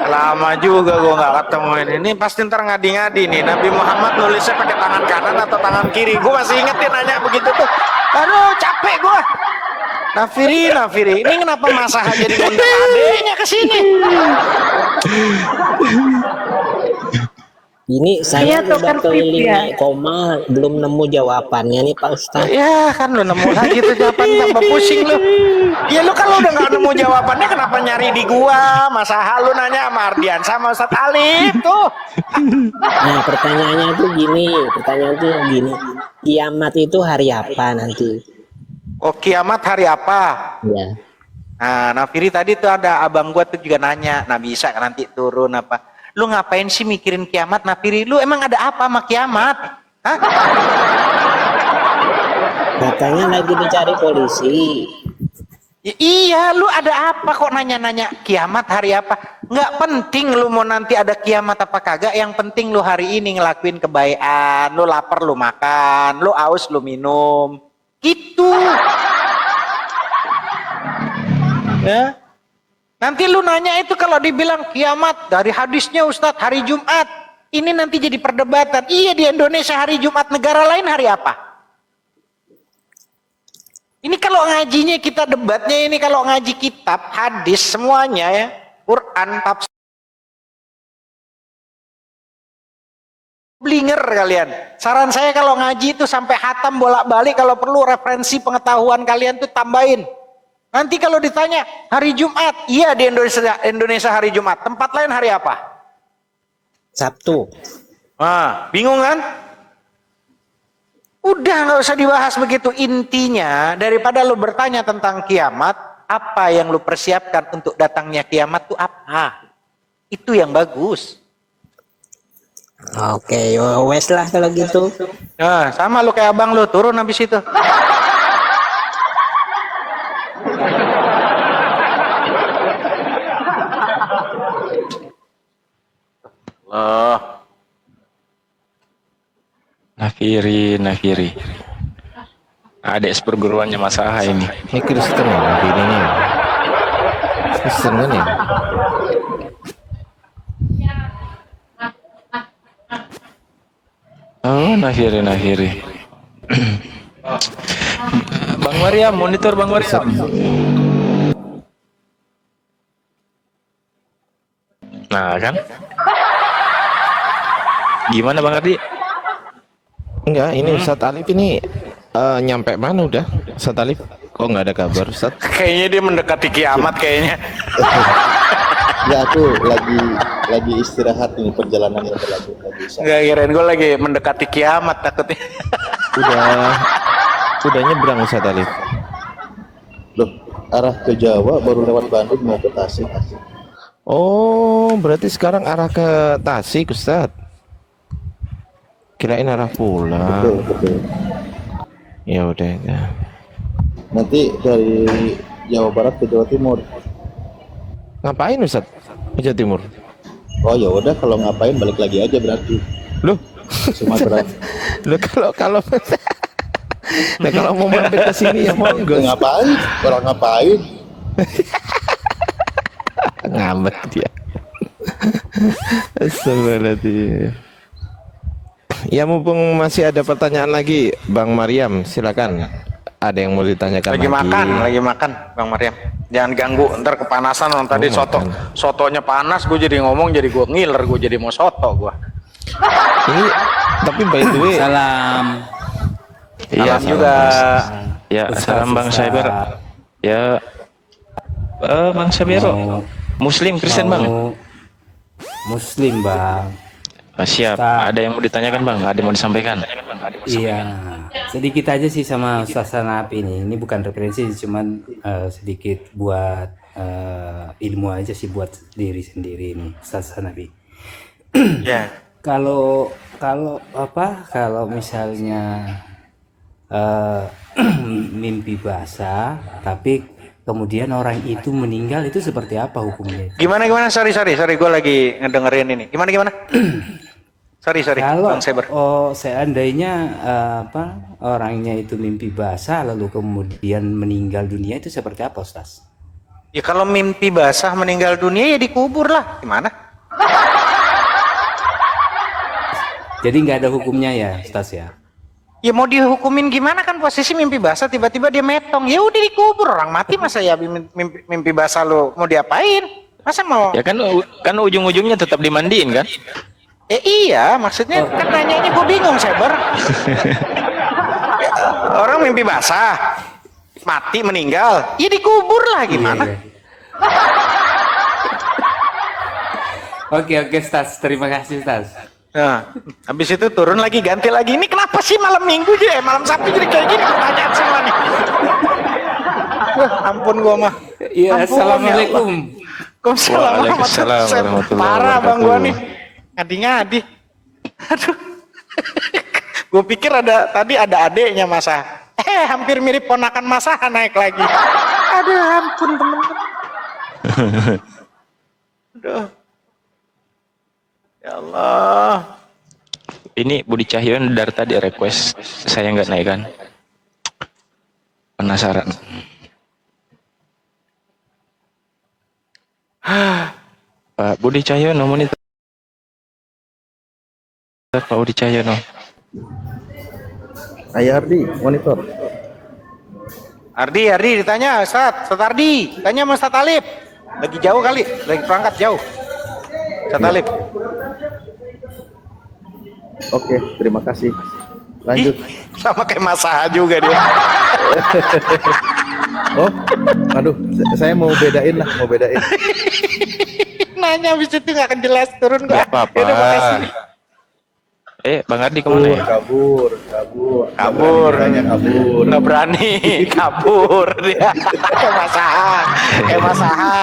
Lama juga gua nggak ketemu ini. Ini pasti ntar ngadi-ngadi nih. Nabi Muhammad nulisnya pakai tangan kanan atau tangan kiri? Gua masih inget dia nanya begitu tuh. Aduh, capek gua. Nafiri. Ini kenapa Mas Aha jadi ngundang adeknya ke sini? Ini Iya, saya tukar coba tip keliling ya. naik koma, belum nemu jawabannya nih Pak Ustadz. Ya kan lu nemu lagi tuh jawaban tambah pusing lu. Ya lu kalau udah nggak nemu jawabannya kenapa nyari di gua? Masa lu nanya sama Ardian sama Ustaz Alif tuh. Nah pertanyaannya tuh gini, kiamat itu hari apa nanti? Oh kiamat hari apa? Ya. Nah Nafiri tadi tuh ada abang gua tuh juga nanya, Nabi Isa nanti turun apa? Lu ngapain sih mikirin kiamat Nafiri? Lu emang ada apa sama kiamat? Hah? Katanya lagi dicari polisi. Ya, iya, lu ada apa kok nanya-nanya kiamat hari apa? Nggak penting lu mau nanti ada kiamat apa kagak. Yang penting lu hari ini ngelakuin kebaikan. Lu lapar lu makan, lu aus lu minum. Gitu. Ya. Nanti lu nanya itu kalau dibilang kiamat dari hadisnya Ustadz hari Jumat. Ini nanti jadi perdebatan. Iya di Indonesia hari Jumat, negara lain hari apa? Ini kalau ngajinya kita debatnya ini kalau ngaji kitab, hadis semuanya ya, Quran, tafsir. Blinger kalian. Saran saya kalau ngaji itu sampai hatam bolak-balik, kalau perlu referensi pengetahuan kalian tuh tambahin. Nanti kalau ditanya hari Jumat, iya di Indonesia hari Jumat. Tempat lain hari apa? Sabtu. Bingung kan? Udah nggak usah dibahas begitu. Intinya daripada lu bertanya tentang kiamat, apa yang lu persiapkan untuk datangnya kiamat tuh apa? Itu yang bagus. Oke, wes lah kalau gitu. Nah, sama lu kayak abang lu turun habis itu. Nafiri. Adik seperguruannya Mas Aha ini. Ini Kristen ya, Nabi ini ya. Kristen kan ya? Oh, Nafiri. Bang Maryam, monitor Bang Maryam. Nah, kan? Gimana Bang Ardi? Enggak, ini Ustadz Alif ini nyampe mana udah? Ustadz Alif kok nggak ada kabar Ustadz? Kayaknya dia mendekati kiamat kayaknya. Ya aku lagi istirahat nih, perjalanan yang berlangsung lagi. Nggak kirain gue lagi mendekati kiamat takutnya. Udah nyebrang Ustadz Alif. Loh, arah ke Jawa baru lewat Bandung mau ke Tasik. Oh, berarti sekarang arah ke Tasik Ustadz. kirain arah pulang. Betul, betul. Ya udah ya. Nanti dari Jawa Barat ke Jawa Timur. Ngapain Ustaz? Ke Jawa Timur. Oh ya udah, kalau ngapain balik lagi aja berarti Loh, Sumatera. loh kalau nah, kalau mau mampir ke sini ya monggo. Ngapain? Orang ngapain? Ngambek dia. Astagfirullahaladzim. Ya mumpung masih ada pertanyaan lagi, Bang Mariam, silakan. Ada yang mau ditanyakan Lagi makan, Bang Mariam. Jangan ganggu, ntar kepanasan. Orang tadi sotonya panas, gue jadi ngomong, jadi gue ngiler, gue jadi mau soto gue. Ini tapi by the way. Salam. Iya, Salam juga. Ya, salam Bang Cyber. Ya, Bang Cyber. Muslim Kristen Bang. Muslim Bang. Siap. Ada yang mau ditanyakan Bang? Ada yang mau disampaikan? Iya. Sedikit aja sih sama Ustaz Hanafi ini. Ini bukan referensi, cuman sedikit buat ilmu aja sih buat diri sendiri ini, Ustaz Hanafi. Ya. Kalau misalnya mimpi basah tapi kemudian orang itu meninggal, itu seperti apa hukumnya? Gimana? Sorry, gue lagi ngedengerin ini. Gimana? sorry, Kalau Bang Cyber. seandainya orangnya itu mimpi basah lalu kemudian meninggal dunia, itu seperti apa, Ustaz? Ya kalau mimpi basah meninggal dunia ya dikubur lah. Gimana? Jadi nggak ada hukumnya ya, Ustaz ya? Ya mau dihukumin gimana, kan posisi mimpi basah tiba-tiba dia metong. Ya udah dikubur, orang mati masa ya mimpi basah lo mau diapain? Masa mau? Ya kan ujung-ujungnya tetap dimandiin kan? Iya, maksudnya kan nanya ini gue bingung, Cyber. Orang mimpi basah, mati meninggal, ya dikubur lah gimana? Iya. Oke, Ustaz. Terima kasih, Ustaz. Nah, habis itu turun lagi, ganti lagi. Ini kenapa sih malam minggu jadi malam Sabtu jadi kayak gini pertanyaan semua nih? Ampun gua mah. Iya, assalamualaikum. Waalaikumsalam warahmatullahi parah bang gua nih. Ngadi-ngadi. Aduh. Gue pikir tadi ada adeknya Masa. Hampir mirip ponakan Masa naik lagi. Aduh, ampun temen-temen. Aduh. Ya Allah. Ini Budi Cahyono dari tadi request saya nggak naik kan? Penasaran. Pak Budi Cahyono monitor. Pak Budi Cahyono. Ayah Ardi, monitor. Ardi ditanya Ustaz Ardi, tanya sama Ustaz Alif. Lagi jauh kali, lagi perangkat jauh. Ustaz Alif. Oke, terima kasih. Lanjut. Sama kayak Mas Aha juga dia. Oh, aduh, saya mau bedain. Nanya habis itu nggak akan jelas, turun kok. Gak apa-apa. Bang Ardi kemana ya? Kabur. Nggak berani, kabur dia. Kayak Mas Aha.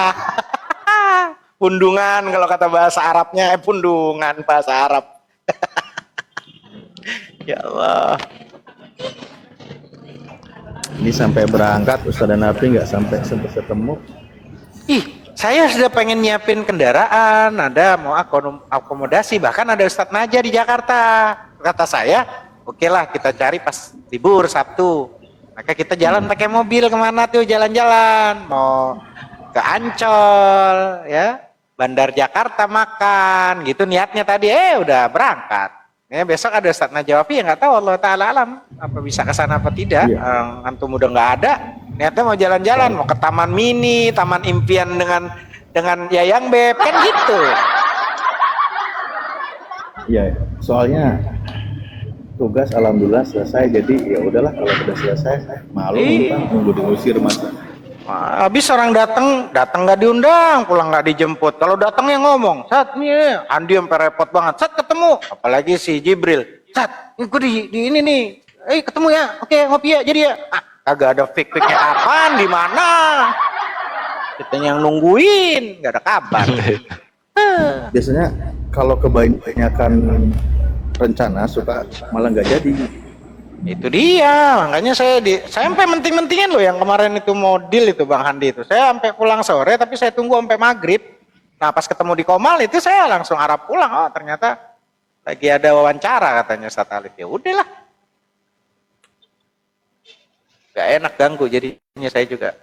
Pundungan kalau kata bahasa Arabnya, pundungan bahasa Arab. Ya Allah. Ini sampai berangkat Ustaz Hanafi nggak sampai ketemu. Saya sudah pengen nyiapin kendaraan, ada mau akomodasi, bahkan ada Ustadz Naja di Jakarta. Kata saya, oke lah kita cari pas libur Sabtu. Maka kita jalan pakai mobil kemana tuh jalan-jalan, mau ke Ancol, ya, Bandar Jakarta makan, gitu niatnya tadi. Udah berangkat. Ya, besok ada Ustadz Najawafi yang nggak tahu, Allah Ta'ala alam apa bisa ke sana apa tidak. Antum udah nggak ada, niatnya mau jalan-jalan, mau ke Taman Mini, Taman Impian dengan Yayang Beb, kan gitu. Iya, soalnya tugas alhamdulillah selesai, jadi ya udahlah kalau udah selesai, malu nunggu diusir masa. Habis orang datang nggak diundang, pulang nggak dijemput. Kalau datang yang ngomong, Sat nih, Andi sampai repot banget. Sat ketemu, apalagi si Jibril. Sat, gue di ini nih. Ketemu ya, oke ngopi ya, jadi ya. Kagak ada fake-nya apaan, di mana? Kita yang nungguin, nggak ada kabar. Biasanya kalau kebanyakan rencana suka malah nggak jadi. Itu dia, makanya saya sampai menting-mentingin loh yang kemarin itu mau deal itu Bang Handi itu. Saya sampai pulang sore tapi saya tunggu sampai maghrib. Nah pas ketemu di Komal itu saya langsung arah pulang. Oh ternyata lagi ada wawancara katanya Ustaz Alif. Ya udahlah. Gak enak ganggu jadinya saya juga.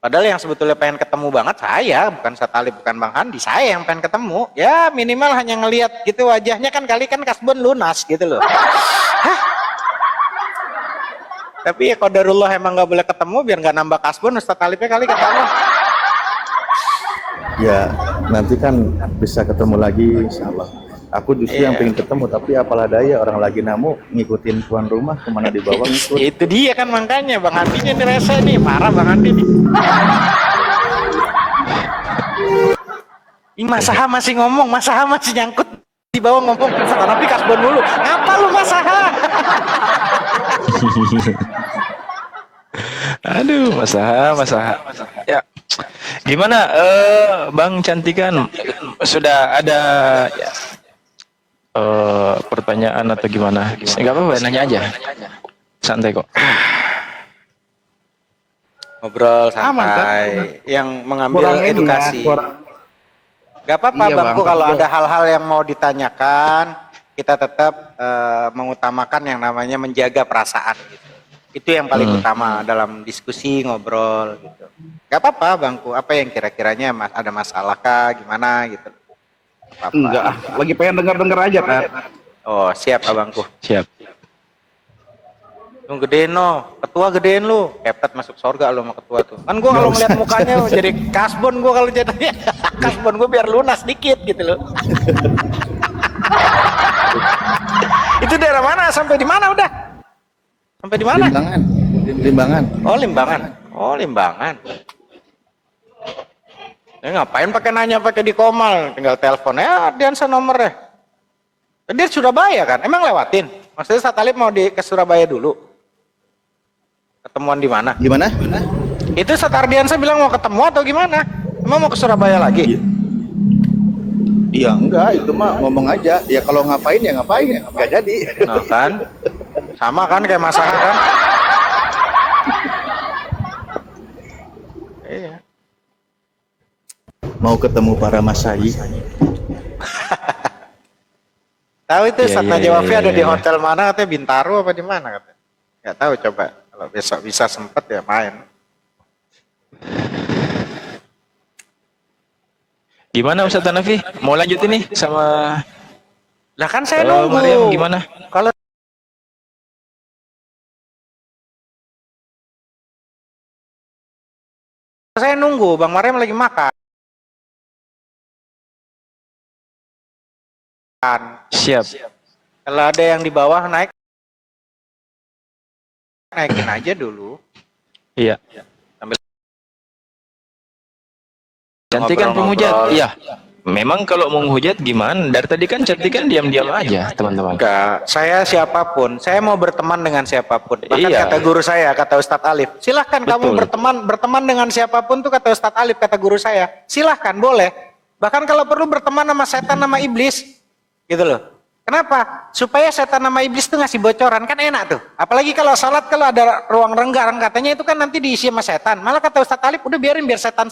Padahal yang sebetulnya pengen ketemu banget saya, bukan Ustaz Alif, bukan Bang Handi, saya yang pengen ketemu. Ya minimal hanya ngelihat gitu wajahnya kan kali kan kasbon lunas gitu loh. Hah? Tapi ya qadarullah emang nggak boleh ketemu biar nggak nambah kasbon Ustaz Alifnya kali kata Allah. Ya nanti kan bisa ketemu lagi insyaallah. Aku justru yang pengen ketemu, tapi apalah daya orang lagi namu ngikutin tuan rumah kemana dibawa ngikut. Itu dia kan makanya Bang Handinya direse nih, parah Bang Handi nih. Ih, Masaha masih ngomong, Masaha masih nyangkut di bawah ngomong, tapi kasbon dulu. Ngapa lu Masaha? Aduh, masalah. Ya, gimana, Bang Cantikan? Sudah ada ya, pertanyaan atau gimana? Enggak apa-apa, nanya aja. Santai kok. Ngobrol Aman, kan? santai, yang mengambil Kurang ini ya, edukasi. Gak apa-apa Iya, Bangku Bang. kalau ada hal-hal yang mau ditanyakan, kita tetap mengutamakan yang namanya menjaga perasaan gitu. Itu yang paling utama dalam diskusi, ngobrol gitu. Gak apa-apa Bangku, apa yang kira-kiranya ada masalah kah, gimana gitu. Gak apa-apa. Enggak, lagi pengen denger aja, Tat. Oh siap Abangku. Siap. Lu gedein no, ketua gedein lu. Kepet masuk surga lu sama ketua tuh. Kan gua kalau ngeliat mukanya jadi kasbon gua kalau jadinya. Kasbon gua biar lunas dikit gitu loh. Itu daerah mana? Sampai di mana udah? Sampai di mana? Limbangan. Oh Limbangan. Oh Limbangan. Ya ngapain pakai nanya pakai di Komal? Tinggal telepon ya Diansa nomornya. Dia Surabaya kan? Emang lewatin? Maksudnya Ustaz Alif mau ke Surabaya dulu? Ketemuan di mana? Gimana? Itu Ustaz Ardiansa bilang mau ketemu atau gimana? Emang mau ke Surabaya lagi? Iya enggak, itu mah ngomong aja. Ya kalau ngapain ya ngapain, nggak jadi. Nah kan, sama kan kayak masakan kan? Iya. Mau ketemu para masai. Tahu itu Iya, Ustaz iya, Najwa Wafi iya, ada di iya. hotel mana katanya Bintaro apa di mana katanya? Nggak tahu coba. Kalau besok bisa sempet ya main. Gimana Ustaz Hanafi? Mau lanjut ini sama Lah kan saya nunggu. Mariam gimana? Kalau saya nunggu, Bang Mariam lagi makan. Siap. Kalau ada yang di bawah naikin aja dulu. Iya. Sambil Cantikan ngobrol-ngobrol. penghujat. Iya. Memang kalau mau menghujat gimana? Dari tadi kan Cantikan diam-diam aja, teman-teman. Enggak, saya siapapun, saya mau berteman dengan siapapun. Bahkan Iya. kata guru saya, kata Ustadz Alif, silahkan kamu Betul. berteman dengan siapapun tuh kata Ustadz Alif, kata guru saya, silahkan boleh. Bahkan kalau perlu berteman sama setan, sama iblis, gitu loh. Kenapa? Supaya setan sama iblis tuh ngasih bocoran, kan enak tuh. Apalagi kalau sholat, kalau ada ruang renggang, katanya itu kan nanti diisi sama setan. Malah kata Ustadz Alif, udah biarin biar setan